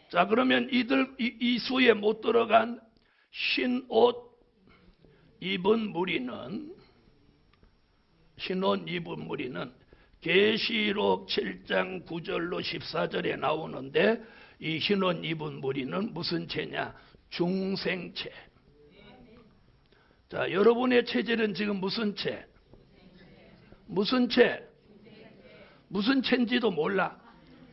자, 그러면 이 수에 못 들어간 흰옷 입은 무리는, 흰옷 입은 무리는 계시록 7장 9절로 14절에 나오는데, 이 흰옷 입은 무리는 무슨 체냐? 중생체. 자, 여러분의 체질은 지금 무슨 체? 무슨 체? 무슨 체인지도 몰라.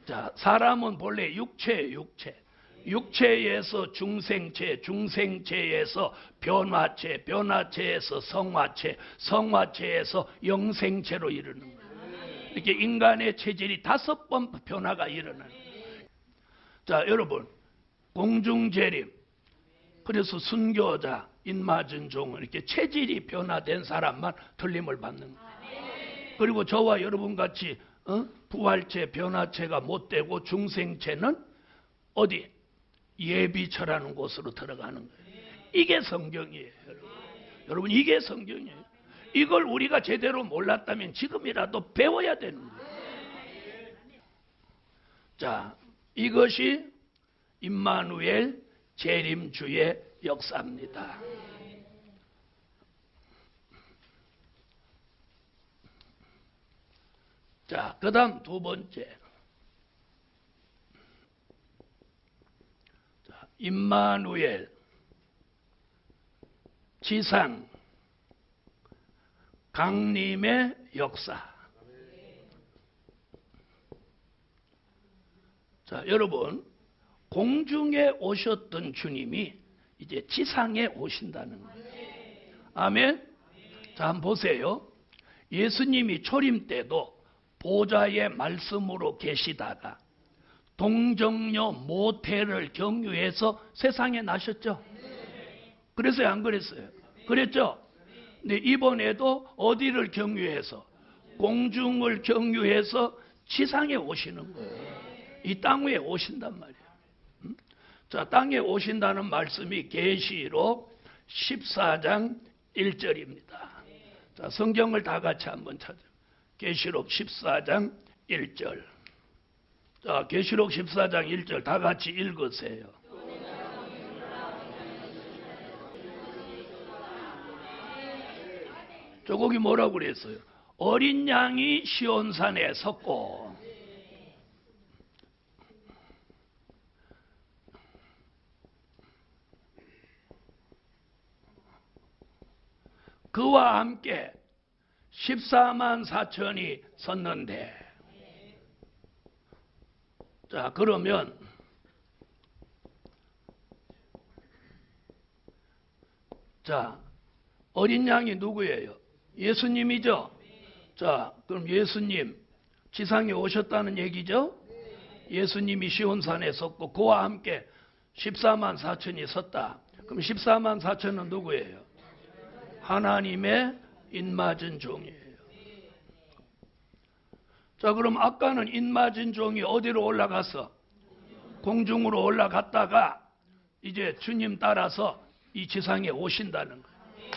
자, 사람은 본래 육체예요, 육체. 육체에서 중생체, 중생체에서 변화체, 변화체에서 성화체, 성화체에서 영생체로 이르는 거예요. 이렇게 인간의 체질이 5번 변화가 일어나는 거예요. 자, 여러분, 공중재림, 그래서 순교자, 인맞은 종은 이렇게 체질이 변화된 사람만 틀림을 받는 거예요. 그리고 저와 여러분 같이 부활체, 변화체가 못 되고 중생체는 어디? 예비처라는 곳으로 들어가는 거예요. 이게 성경이에요, 여러분. 여러분, 이게 성경이에요. 이걸 우리가 제대로 몰랐다면 지금이라도 배워야 되는 거예요. 자, 이것이 임마누엘 재림주의 역사입니다. 자, 그 다음 두 번째. 자, 임마누엘, 지상, 강림의 역사. 자, 여러분, 공중에 오셨던 주님이 이제 지상에 오신다는 거예요. 아멘? 자, 한번 보세요. 예수님이 초림 때도 보좌의 말씀으로 계시다가 동정녀 모태를 경유해서 세상에 나셨죠? 그랬어요? 안 그랬어요? 그랬죠? 근데 이번에도 어디를 경유해서? 공중을 경유해서 지상에 오시는 거예요. 이 땅 위에 오신단 말이에요. 자, 땅에 오신다는 말씀이 계시록 14장 1절입니다. 자, 성경을 다 같이 한번 찾아요. 계시록 14장 1절. 자, 계시록 14장 1절 다 같이 읽으세요. 저 거기 뭐라고 그랬어요? 어린 양이 시온산에 섰고 그와 함께 14만 4천이 섰는데, 자, 그러면 자, 어린 양이 누구예요? 예수님이죠? 자, 그럼 예수님 지상에 오셨다는 얘기죠? 예수님이 시온산에 섰고 그와 함께 14만 4천이 섰다. 그럼 14만 4천은 누구예요? 하나님의 인맞은 종이에요. 자, 그럼 아까는 인맞은 종이 어디로 올라갔어? 공중으로 올라갔다가 이제 주님 따라서 이 지상에 오신다는 거예요.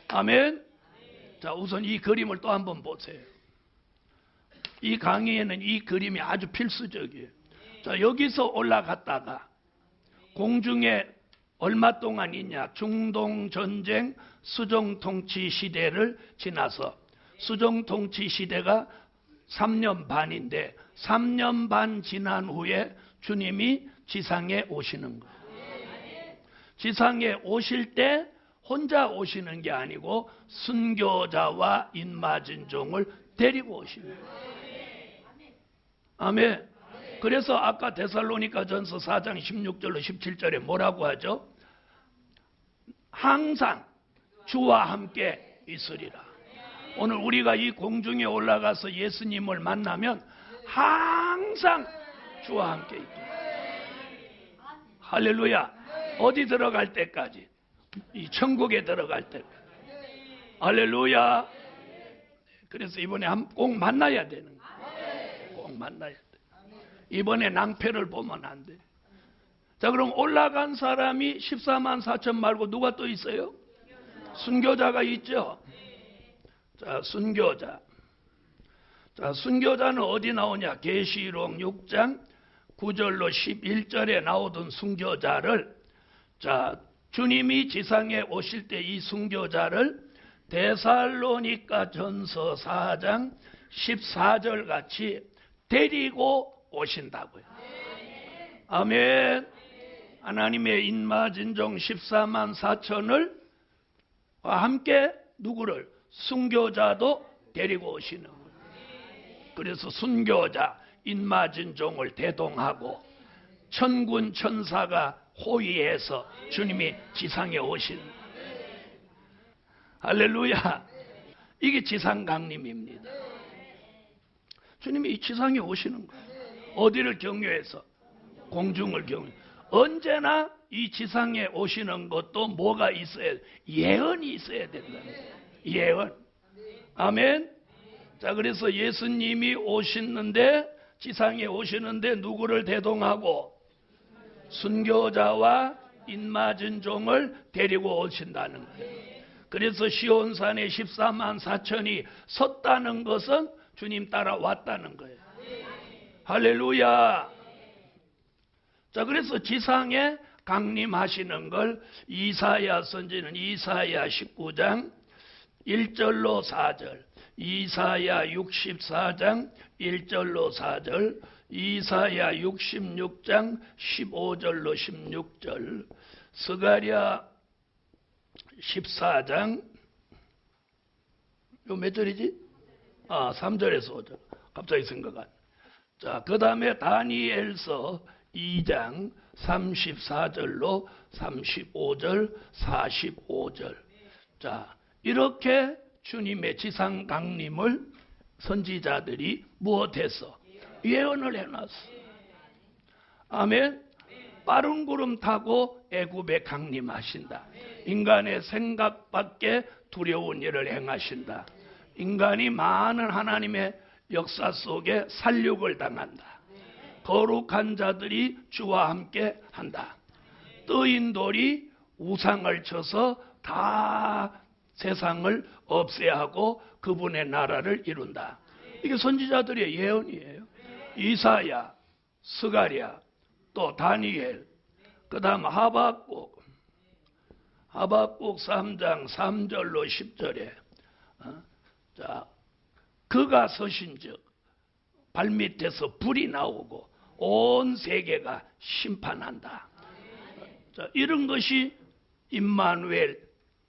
아멘. 자, 우선 이 그림을 또 한번 보세요. 이 강의에는 이 그림이 아주 필수적이에요. 자, 여기서 올라갔다가 공중에 얼마 동안 있냐? 중동 전쟁 수종 통치 시대를 지나서, 수종 통치 시대가 3년 반인데 3년 반 지난 후에 주님이 지상에 오시는 거예요. 지상에 오실 때 혼자 오시는 게 아니고 순교자와 인맞은 종을 데리고 오시는 거예요. 아멘. 그래서 아까 데살로니가전서 4장 16절로 17절에 뭐라고 하죠? 항상 주와 함께 있으리라. 오늘 우리가 이 공중에 올라가서 예수님을 만나면 항상 주와 함께 있게. 할렐루야. 어디 들어갈 때까지? 이 천국에 들어갈 때까지. 할렐루야. 그래서 이번에 꼭 만나야 되는 거예요. 꼭 만나야 돼. 이번에 낭패를 보면 안 돼. 자, 그럼 올라간 사람이 14만 4천 말고 누가 또 있어요? 순교자가 있죠. 자, 순교자. 자, 순교자는 어디 나오냐? 계시록 6장 9절로 11절에 나오던 순교자를, 자, 주님이 지상에 오실 때 이 순교자를 데살로니가 전서 4장 14절 같이 데리고 오신다고요. 아멘. 하나님의 인맞은 종 14만 4천을 함께 누구를? 순교자도 데리고 오시는 거예요. 그래서 순교자, 인맞은 종을 대동하고 천군 천사가 호위해서 주님이 지상에 오시는 거예요. 할렐루야. 이게 지상 강림입니다. 주님이 이 지상에 오시는 거예요. 어디를 경유해서? 공중을 경유. 언제나 이 지상에 오시는 것도 뭐가 있어야 돼? 예언이 있어야 된다. 예언. 아멘. 자, 그래서 예수님이 오시는데, 지상에 오시는데 누구를 대동하고? 순교자와 인맞은 종을 데리고 오신다는 거예요. 그래서 시온산에 14만 4천이 섰다는 것은 주님 따라왔다는 거예요. 할렐루야. 자, 그래서 지상에 강림하시는 걸 이사야 선지는 이사야 19장 1절로 4절, 이사야 64장 1절로 4절, 이사야 66장 15절로 16절, 스가랴 14장 요 몇 절이지? 3절에서 5절. 갑자기 생각한. 자, 그 다음에 다니엘서 2장 34절로 35절, 45절. 자, 이렇게 주님의 지상 강림을 선지자들이 무엇해서 예언을 해놨어. 아멘. 빠른 구름 타고 애굽에 강림하신다. 인간의 생각 밖에 두려운 일을 행하신다. 인간이 많은 하나님의 역사 속에 살육을 당한다. 거룩한 자들이 주와 함께 한다. 뜨인 돌이 우상을 쳐서 다 세상을 없애야 하고 그분의 나라를 이룬다. 이게 선지자들의 예언이에요. 이사야, 스가랴, 또 다니엘, 그 다음 하박국 3장 3절로 10절에 자, 그가 서신즉 발밑에서 불이 나오고 온 세계가 심판한다. 자, 이런 것이 임마누엘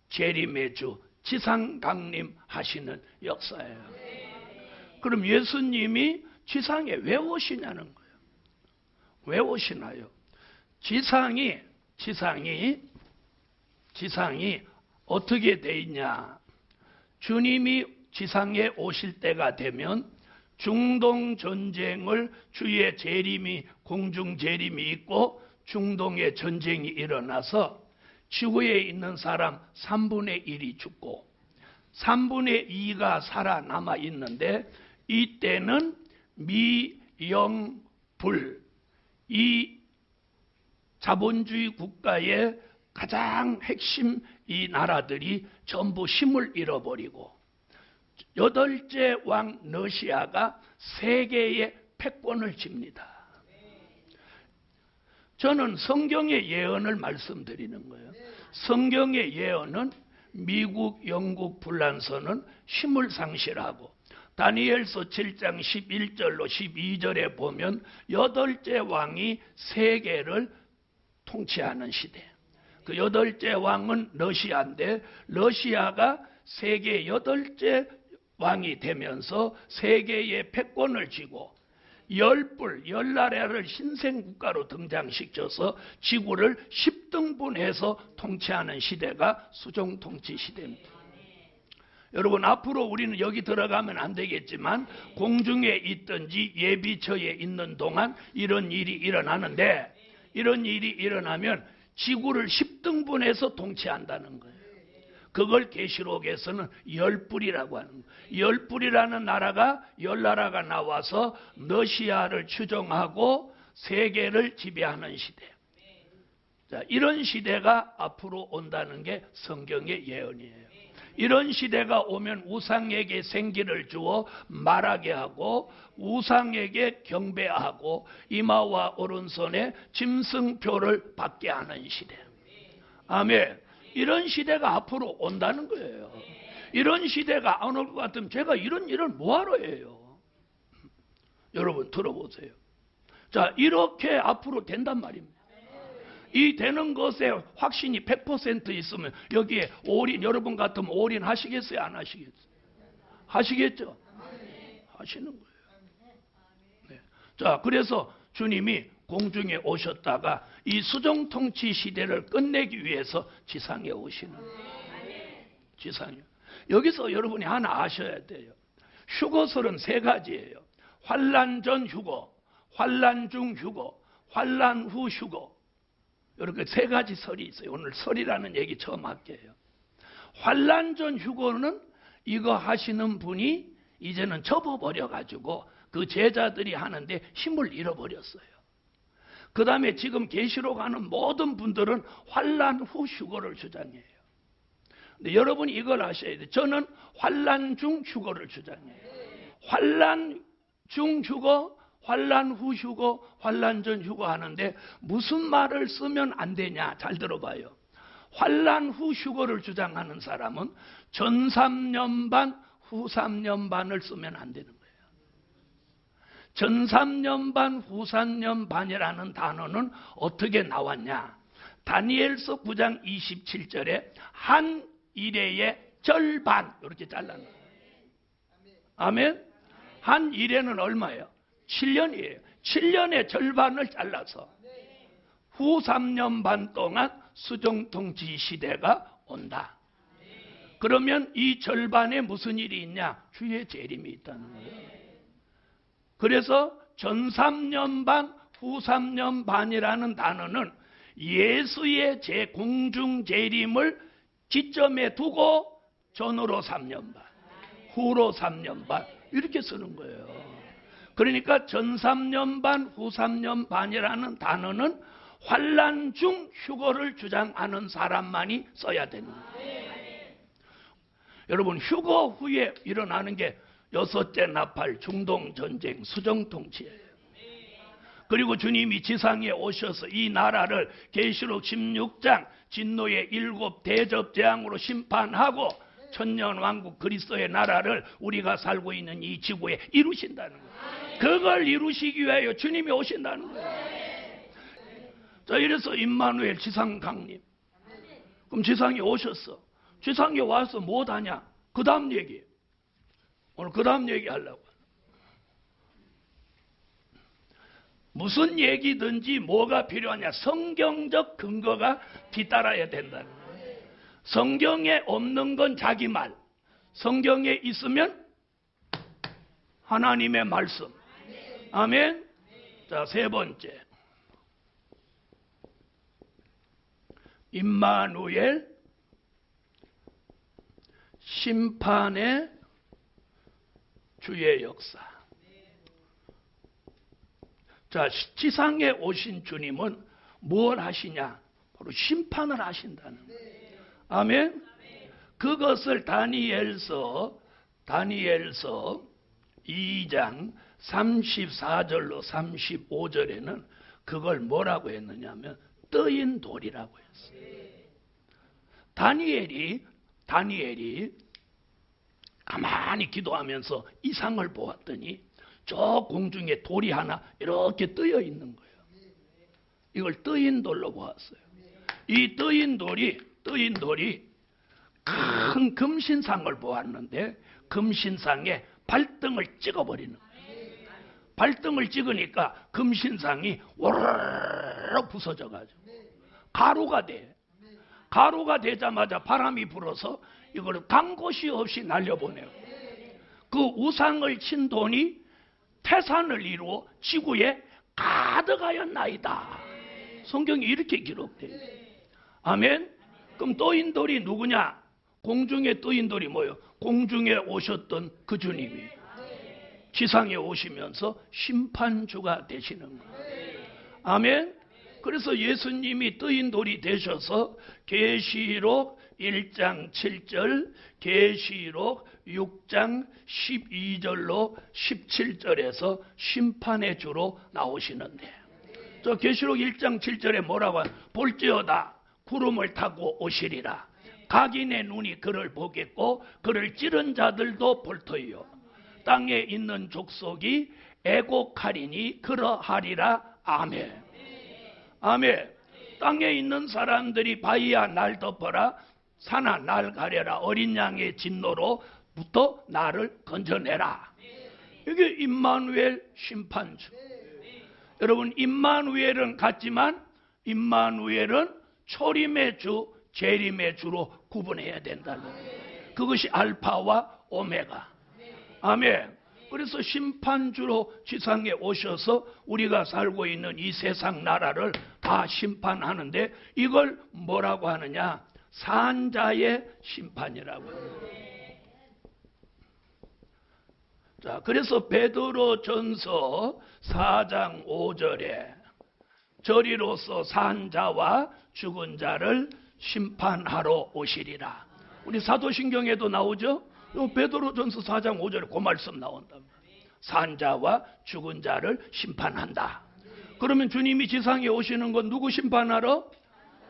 재림의 주 지상 강림하시는 역사예요. 그럼 예수님이 지상에 왜 오시냐는 거예요. 왜 오시나요? 지상이 어떻게 돼 있냐? 주님이 지상에 오실 때가 되면 중동 전쟁을 주의 재림이 공중 재림이 있고 중동의 전쟁이 일어나서 지구에 있는 사람 3분의 1이 죽고 3분의 2가 살아남아 있는데 이때는 미영불 이 자본주의 국가의 가장 핵심 이 나라들이 전부 힘을 잃어버리고 8째 왕 러시아가 세계의 패권을 쥡니다. 저는 성경의 예언을 말씀드리는 거예요. 성경의 예언은 미국, 영국 분란선은 힘을 상실하고 다니엘서 7장 11절로 12절에 보면 8째 왕이 세계를 통치하는 시대. 그 8째 왕은 러시아인데 러시아가 세계 8째 왕이 되면서 세계의 패권을 쥐고 10나라를 신생국가로 등장시켜서 지구를 10등분해서 통치하는 시대가 수종통치 시대입니다. 여러분 앞으로 우리는 여기 들어가면 안 되겠지만 공중에 있든지 예비처에 있는 동안 이런 일이 일어나는데 이런 일이 일어나면 지구를 10등분해서 통치한다는 거예요. 그걸 계시록에서는 열불이라고 하는 거예요. 열불이라는 나라가 10나라가 나와서 러시아를 추종하고 세계를 지배하는 시대. 자, 이런 시대가 앞으로 온다는 게 성경의 예언이에요. 이런 시대가 오면 우상에게 생기를 주어 말하게 하고 우상에게 경배하고 이마와 오른손에 짐승표를 받게 하는 시대. 아멘. 이런 시대가 앞으로 온다는 거예요. 이런 시대가 안 올 것 같으면 제가 이런 일을 뭐하러 해요? 여러분 들어보세요. 자, 이렇게 앞으로 된단 말입니다. 이 되는 것에 확신이 100% 있으면 여기에 올인, 여러분 같으면 올인 하시겠어요? 안 하시겠어요? 하시겠죠? 하시는 거예요. 네. 자, 그래서 주님이 공중에 오셨다가 이 수종통치 시대를 끝내기 위해서 지상에 오시는 거예요. 지상에. 여기서 여러분이 하나 아셔야 돼요. 휴거설은 3가지예요. 환난 전 휴거, 환난 중 휴거, 환난 후 휴거. 이렇게 3가지 설이 있어요. 오늘 설이라는 얘기 처음 할게요. 환난 전 휴거는 이거 하시는 분이 이제는 접어버려가지고 그 제자들이 하는데 힘을 잃어버렸어요. 그 다음에 지금 계시록 하는 모든 분들은 환난 후 휴거를 주장해요. 근데 여러분이 이걸 아셔야 돼요. 저는 환난 중 휴거를 주장해요. 환난 중 휴거, 환난 후 휴거, 환난 전 휴거 하는데 무슨 말을 쓰면 안 되냐? 잘 들어봐요. 환난 후 휴거를 주장하는 사람은 전 3년 반, 후 3년 반을 쓰면 안 되는 거예요. 전 3년 반, 후 3년 반이라는 단어는 어떻게 나왔냐? 다니엘서 9장 27절에 한 일해의 절반 이렇게 잘라놔요. 아멘? 한 일해는 얼마예요? 7년이에요. 7년의 절반을 잘라서 후 3년 반 동안 수정통치 시대가 온다. 그러면 이 절반에 무슨 일이 있냐? 주의 재림이 있다는 거예요. 그래서 전 3년 반, 후 3년 반이라는 단어는 예수의 공중 재림을 기점에 두고 전으로 3년 반, 후로 3년 반 이렇게 쓰는 거예요. 그러니까 전 3년 반, 후 3년 반이라는 단어는 환난 중 휴거를 주장하는 사람만이 써야 되는 거예요. 여러분, 휴거 후에 일어나는 게 6째 나팔, 중동 전쟁, 수정 통치예요. 그리고 주님이 지상에 오셔서 이 나라를 계시록 16장 진노의 7 대접 재앙으로 심판하고 천년왕국 그리스도의 나라를 우리가 살고 있는 이 지구에 이루신다는 거예요. 그걸 이루시기 위하여 주님이 오신다는 거예요. 자, 이래서 임마누엘 지상 강림. 그럼 지상에 오셨어. 지상에 와서 못하냐? 그 다음 얘기예요. 오늘 그 다음 얘기하려고. 무슨 얘기든지 뭐가 필요하냐? 성경적 근거가 뒤따라야 된다는 거예요. 성경에 없는 건 자기 말. 성경에 있으면 하나님의 말씀. 아멘. 자, 세 번째. 임마누엘 심판의 주의 역사. 자, 지상에 오신 주님은 뭘 하시냐? 바로 심판을 하신다는 거예요. 아멘. 그것을 다니엘서 2장 34절로 35절에는 그걸 뭐라고 했느냐면 떠인 돌이라고 했어요. 다니엘이 가만히 기도하면서 이상을 보았더니 저 공중에 돌이 하나 이렇게 떠여 있는 거예요. 이걸 떠인 돌로 보았어요. 이 떠인 돌이 큰 금신상을 보았는데 금신상에 발등을 찍어버리는 거예요. 발등을 찍으니까 금신상이 와르르 부서져가지고 가루가 돼. 가루가 되자마자 바람이 불어서 이걸 간 곳이 없이 날려보내요. 그 우상을 친 돈이 태산을 이루어 지구에 가득하였나이다. 성경이 이렇게 기록돼요. 아멘. 그럼 떠인 돌이 누구냐? 공중에 떠인 돌이 뭐예요? 공중에 오셨던 그 주님이 지상에 오시면서 심판주가 되시는 거예요. 아멘. 그래서 예수님이 떠인 돌이 되셔서 계시록 1장 7절, 계시록 6장 12절로 17절에서 심판의 주로 나오시는데, 저 계시록 1장 7절에 뭐라고 하냐? 볼지어다 구름을 타고 오시리라. 각인의 눈이 그를 보겠고 그를 찌른 자들도 볼 터이요. 땅에 있는 족속이 애곡하리니 그러하리라. 아멘. 아멘. 땅에 있는 사람들이 바위야 날 덮어라, 산아 날 가려라, 어린 양의 진노로부터 나를 건져내라. 이게 임마누엘 심판주. 여러분, 임마누엘은 같지만 임마누엘은 초림의 주, 재림의 주로 구분해야 된다는 거예요. 그것이 알파와 오메가. 아멘. 그래서 심판주로 지상에 오셔서 우리가 살고 있는 이 세상 나라를 다 심판하는데 이걸 뭐라고 하느냐? 산자의 심판이라고 합니다. 자, 그래서 베드로전서 4장 5절에 저리로서 산자와 죽은 자를 심판하러 오시리라. 우리 사도신경에도 나오죠? 베드로전서 4장 5절에 그 말씀 나온다. 산자와 죽은 자를 심판한다. 그러면 주님이 지상에 오시는 건 누구 심판하러?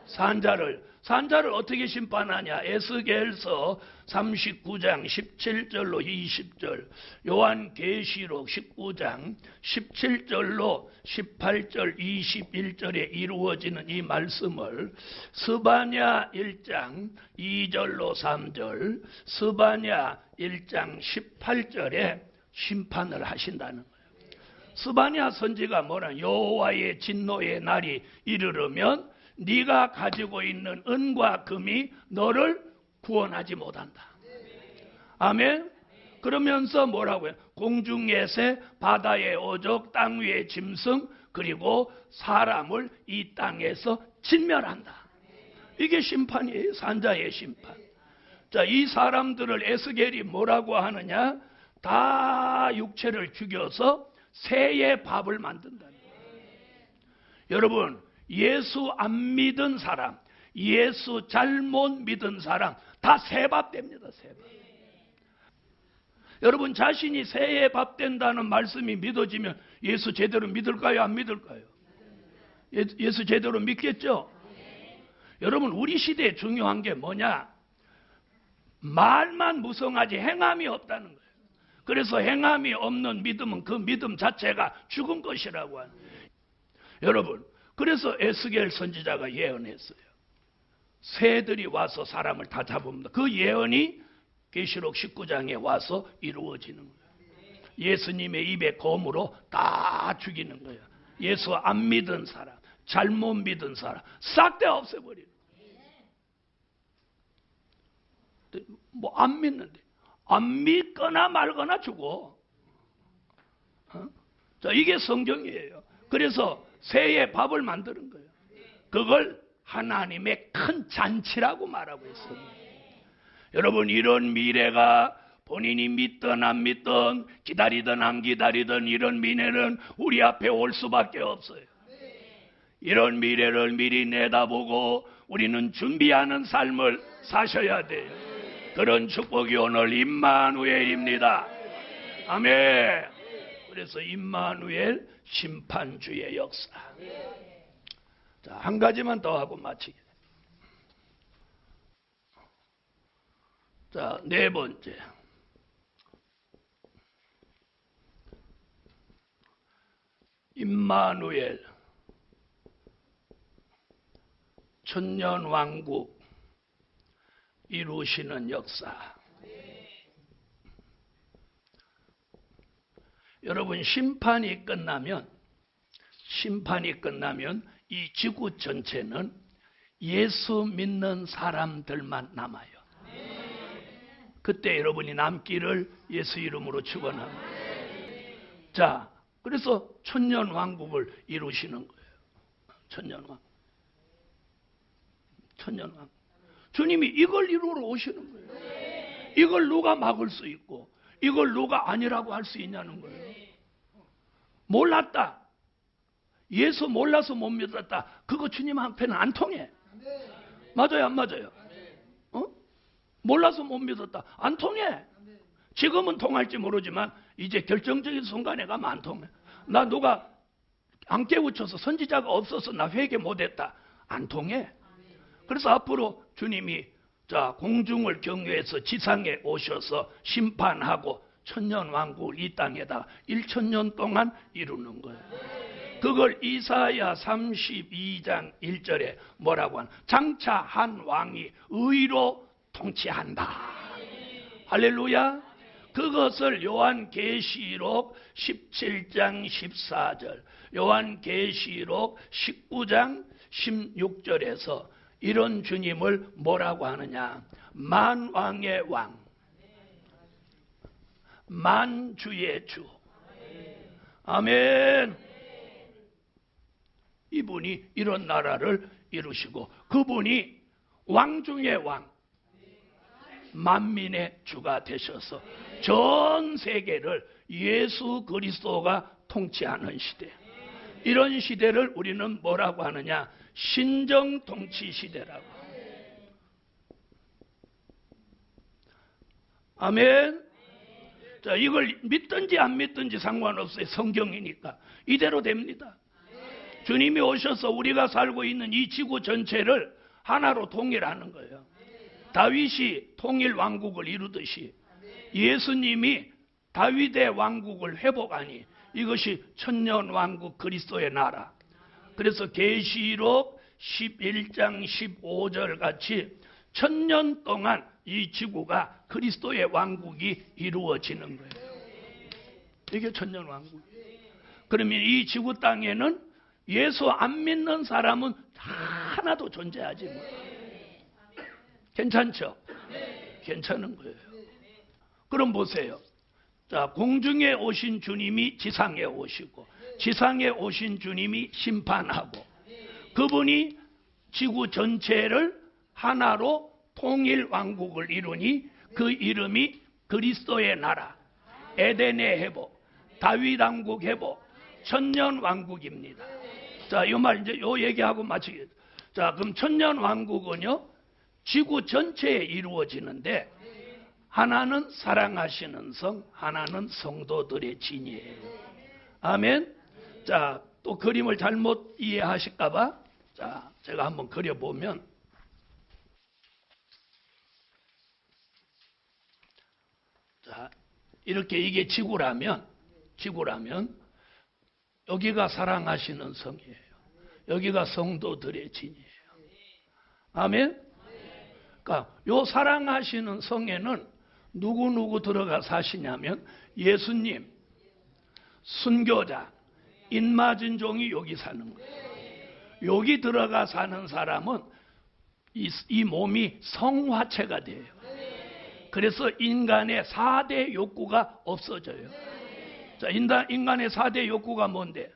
산자를 어떻게 심판하냐? 에스겔서 39장 17절로 20절, 요한계시록 19장 17절로 18절 21절에 이루어지는 이 말씀을 스바냐 1장 2절로 3절, 스바냐 1장 18절에 심판을 하신다는 거예요. 스바냐 선지가 뭐라? 여호와의 진노의 날이 이르르면 네가 가지고 있는 은과 금이 너를 구원하지 못한다. 아멘. 그러면서 뭐라고요? 공중의 새, 바다의 오족, 땅 위의 짐승, 그리고 사람을 이 땅에서 진멸한다. 이게 심판이에요. 산자의 심판. 자, 이 사람들을 에스겔이 뭐라고 하느냐? 다 육체를 죽여서 새의 밥을 만든다. 여러분, 예수 안 믿은 사람, 예수 잘못 믿은 사람 다 새밥 됩니다. 새밥. 여러분, 자신이 새의 밥 된다는 말씀이 믿어지면 예수 제대로 믿을까요? 안 믿을까요? 예수 제대로 믿겠죠? 여러분, 우리 시대에 중요한 게 뭐냐? 말만 무성하지 행함이 없다는 거예요. 그래서 행함이 없는 믿음은 그 믿음 자체가 죽은 것이라고 하는 거예요. 여러분, 그래서 에스겔 선지자가 예언했어요. 새들이 와서 사람을 다 잡습니다. 그 예언이 계시록 19장에 와서 이루어지는 거예요. 예수님의 입에 검으로 다 죽이는 거예요. 예수 안 믿은 사람, 잘못 믿은 사람 싹 다 없애버리는 거예요. 뭐 안 믿는데, 안 믿거나 말거나 죽어. 자, 이게 성경이에요. 그래서 새의 밥을 만드는 거예요. 그걸 하나님의 큰 잔치라고 말하고 있습니다. 여러분, 이런 미래가 본인이 믿든 안 믿든 기다리든 안 기다리든 이런 미래는 우리 앞에 올 수밖에 없어요. 이런 미래를 미리 내다보고 우리는 준비하는 삶을 사셔야 돼요. 그런 축복이 오늘 임마누엘입니다. 아멘. 그래서 임마누엘 심판주의 역사. 자, 한 가지만 더 하고 마치게. 자, 네 번째. 임마누엘 천년왕국 이루시는 역사. 여러분, 심판이 끝나면 이 지구 전체는 예수 믿는 사람들만 남아요. 그때 여러분이 남기를 예수 이름으로 축원합니다. 자, 그래서 천년왕국을 이루시는 거예요. 천년왕국. 주님이 이걸 이루러 오시는 거예요. 이걸 누가 막을 수 있고 이걸 누가 아니라고 할 수 있냐는 거예요. 몰랐다. 예수 몰라서 못 믿었다. 그거 주님한테는 안 통해. 맞아요, 안 맞아요? 몰라서 못 믿었다. 안 통해. 지금은 통할지 모르지만 이제 결정적인 순간에 가면 안 통해. 나 누가 안 깨우쳐서 선지자가 없어서 나 회개 못했다. 안 통해. 그래서 앞으로 주님이 자, 공중을 경유해서 지상에 오셔서 심판하고 천년왕국을 이 땅에다 1000년 동안 이루는 거예요. 그걸 이사야 32장 1절에 뭐라고 하나? 장차 한 왕이 의로 통치한다. 할렐루야. 그것을 요한계시록 17장 14절, 요한계시록 19장 16절에서 이런 주님을 뭐라고 하느냐? 만왕의 왕, 만주의 주. 아멘. 이분이 이런 나라를 이루시고 그분이 왕 중의 왕, 만민의 주가 되셔서 전 세계를 예수 그리스도가 통치하는 시대. 이런 시대를 우리는 뭐라고 하느냐? 신정 통치 시대라고. 아멘. 자, 이걸 믿든지 안 믿든지 상관없어요. 성경이니까 이대로 됩니다. 주님이 오셔서 우리가 살고 있는 이 지구 전체를 하나로 통일하는 거예요. 다윗이 통일 왕국을 이루듯이 예수님이 다윗의 왕국을 회복하니 이것이 천년 왕국 그리스도의 나라. 그래서 계시록 11장 15절 같이 천년 동안 이 지구가 그리스도의 왕국이 이루어지는 거예요. 이게 천년 왕국. 그러면 이 지구 땅에는 예수 안 믿는 사람은 하나도 존재하지 못해요. 괜찮죠? 괜찮은 거예요. 그럼 보세요. 자, 공중에 오신 주님이 지상에 오시고 지상에 오신 주님이 심판하고 그분이 지구 전체를 하나로 통일 왕국을 이루니 그 이름이 그리스도의 나라, 에덴의 회복, 다윗 왕국 회복, 천년 왕국입니다. 자, 이 말 이제 요 얘기하고 마치겠습니다. 자, 그럼 천년 왕국은요 지구 전체에 이루어지는데 하나는 사랑하시는 성, 하나는 성도들의 진이에요. 아멘. 자, 또 그림을 잘못 이해하실까봐 자, 제가 한번 그려보면 자, 이렇게 이게 지구라면 여기가 사랑하시는 성이에요. 여기가 성도들의 진이에요. 아멘. 그러니까 요 사랑하시는 성에는 누구 들어가 사시냐면 예수님, 순교자, 인맞은 종이 여기 사는 거예요. 여기 들어가 사는 사람은 이 몸이 성화체가 돼요. 그래서 인간의 4대 욕구가 없어져요. 자, 인간의 4대 욕구가 뭔데?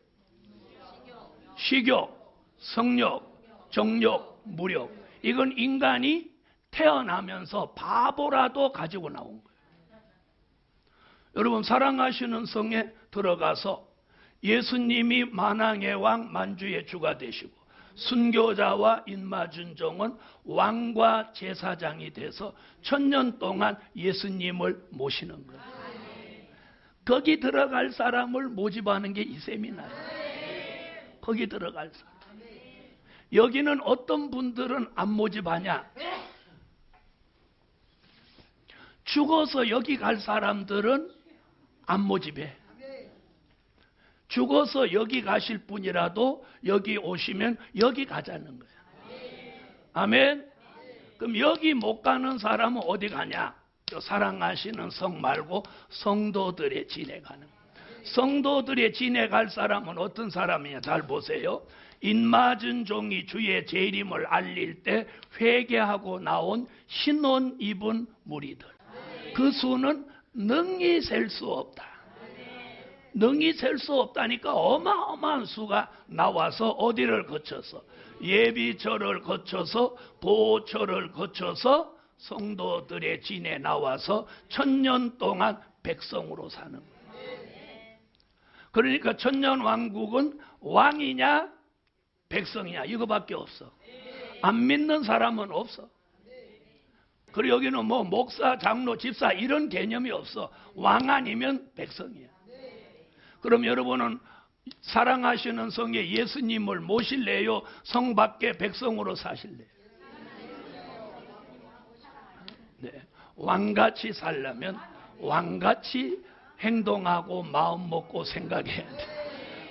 식욕, 성욕, 정욕, 무욕. 이건 인간이 태어나면서 바보라도 가지고 나온 거예요. 여러분, 사랑하시는 성에 들어가서 예수님이 만왕의 왕 만주의 주가 되시고 순교자와 인마준종은 왕과 제사장이 돼서 천년 동안 예수님을 모시는 거예요. 거기 들어갈 사람을 모집하는 게 이 세미나예요. 거기 들어갈 사람. 여기는 어떤 분들은 안 모집하냐? 죽어서 여기 갈 사람들은 안 모집해. 죽어서 여기 가실 분이라도 여기 오시면 여기 가자는 거야. 아멘. 그럼 여기 못 가는 사람은 어디 가냐? 사랑하시는 성 말고 성도들의 진에 가는 거야. 성도들의 진에 갈 사람은 어떤 사람이냐? 잘 보세요. 인맞은 종이 주의 재림을 알릴 때 회개하고 나온 흰옷 입은 무리들. 그 수는 능히 셀 수 없다. 능히 셀 수 없다니까 어마어마한 수가 나와서 어디를 거쳐서 예비절을 거쳐서 보호절을 거쳐서 성도들의 진에 나와서 천년 동안 백성으로 사는 거예요. 그러니까 천년 왕국은 왕이냐 백성이냐 이거밖에 없어. 안 믿는 사람은 없어. 그리고 여기는 뭐 목사, 장로, 집사 이런 개념이 없어. 왕 아니면 백성이야. 그럼 여러분은 사랑하시는 성에 예수님을 모실래요? 성 밖에 백성으로 사실래요? 네. 왕같이 살려면 왕같이 행동하고 마음 먹고 생각해야 돼.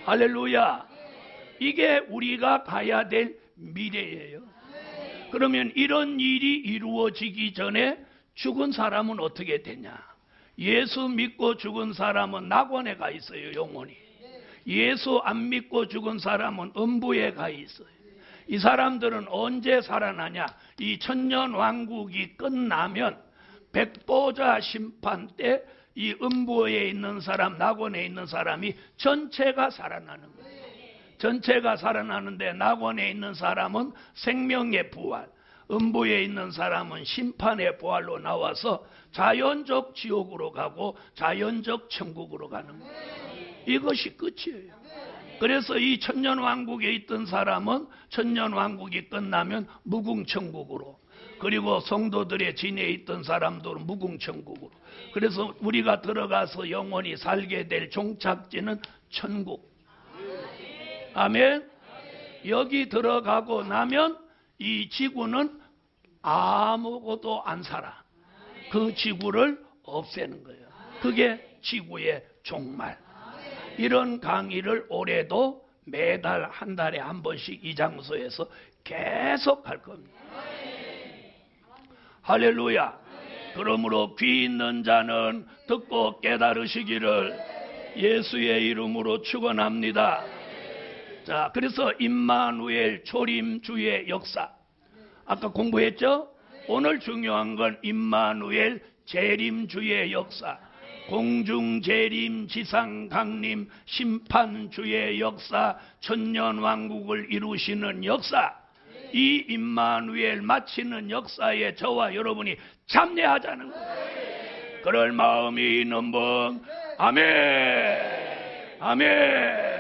할렐루야. 이게 우리가 가야 될 미래예요. 그러면 이런 일이 이루어지기 전에 죽은 사람은 어떻게 되냐? 예수 믿고 죽은 사람은 낙원에 가 있어요. 영원히. 예수 안 믿고 죽은 사람은 음부에 가 있어요. 이 사람들은 언제 살아나냐? 이 천년 왕국이 끝나면 백보자 심판 때 이 음부에 있는 사람, 낙원에 있는 사람이 전체가 살아나는 거예요. 전체가 살아나는데 낙원에 있는 사람은 생명의 부활, 음부에 있는 사람은 심판의 부활로 나와서 자연적 지옥으로 가고 자연적 천국으로 가는 거예요. 이것이 끝이에요. 그래서 이 천년왕국에 있던 사람은 천년왕국이 끝나면 무궁천국으로, 그리고 성도들의 진에 있던 사람들은 무궁천국으로. 그래서 우리가 들어가서 영원히 살게 될 종착지는 천국. 아멘. 여기 들어가고 나면 이 지구는 아무것도 안 살아. 그 지구를 없애는 거예요. 그게 지구의 종말. 이런 강의를 올해도 매달 한 달에 한 번씩 이 장소에서 계속 할 겁니다. 할렐루야. 그러므로 귀 있는 자는 듣고 깨달으시기를 예수의 이름으로 축원합니다. 자, 그래서 임마누엘 초림주의 역사 아까 공부했죠? 오늘 중요한 건 임마누엘 재림주의 역사, 공중재림, 지상강림, 심판주의 역사, 천년왕국을 이루시는 역사, 이 임마누엘 마치는 역사에 저와 여러분이 참여하자는 거예요. 그럴 마음이 있는 분 아멘. 아멘.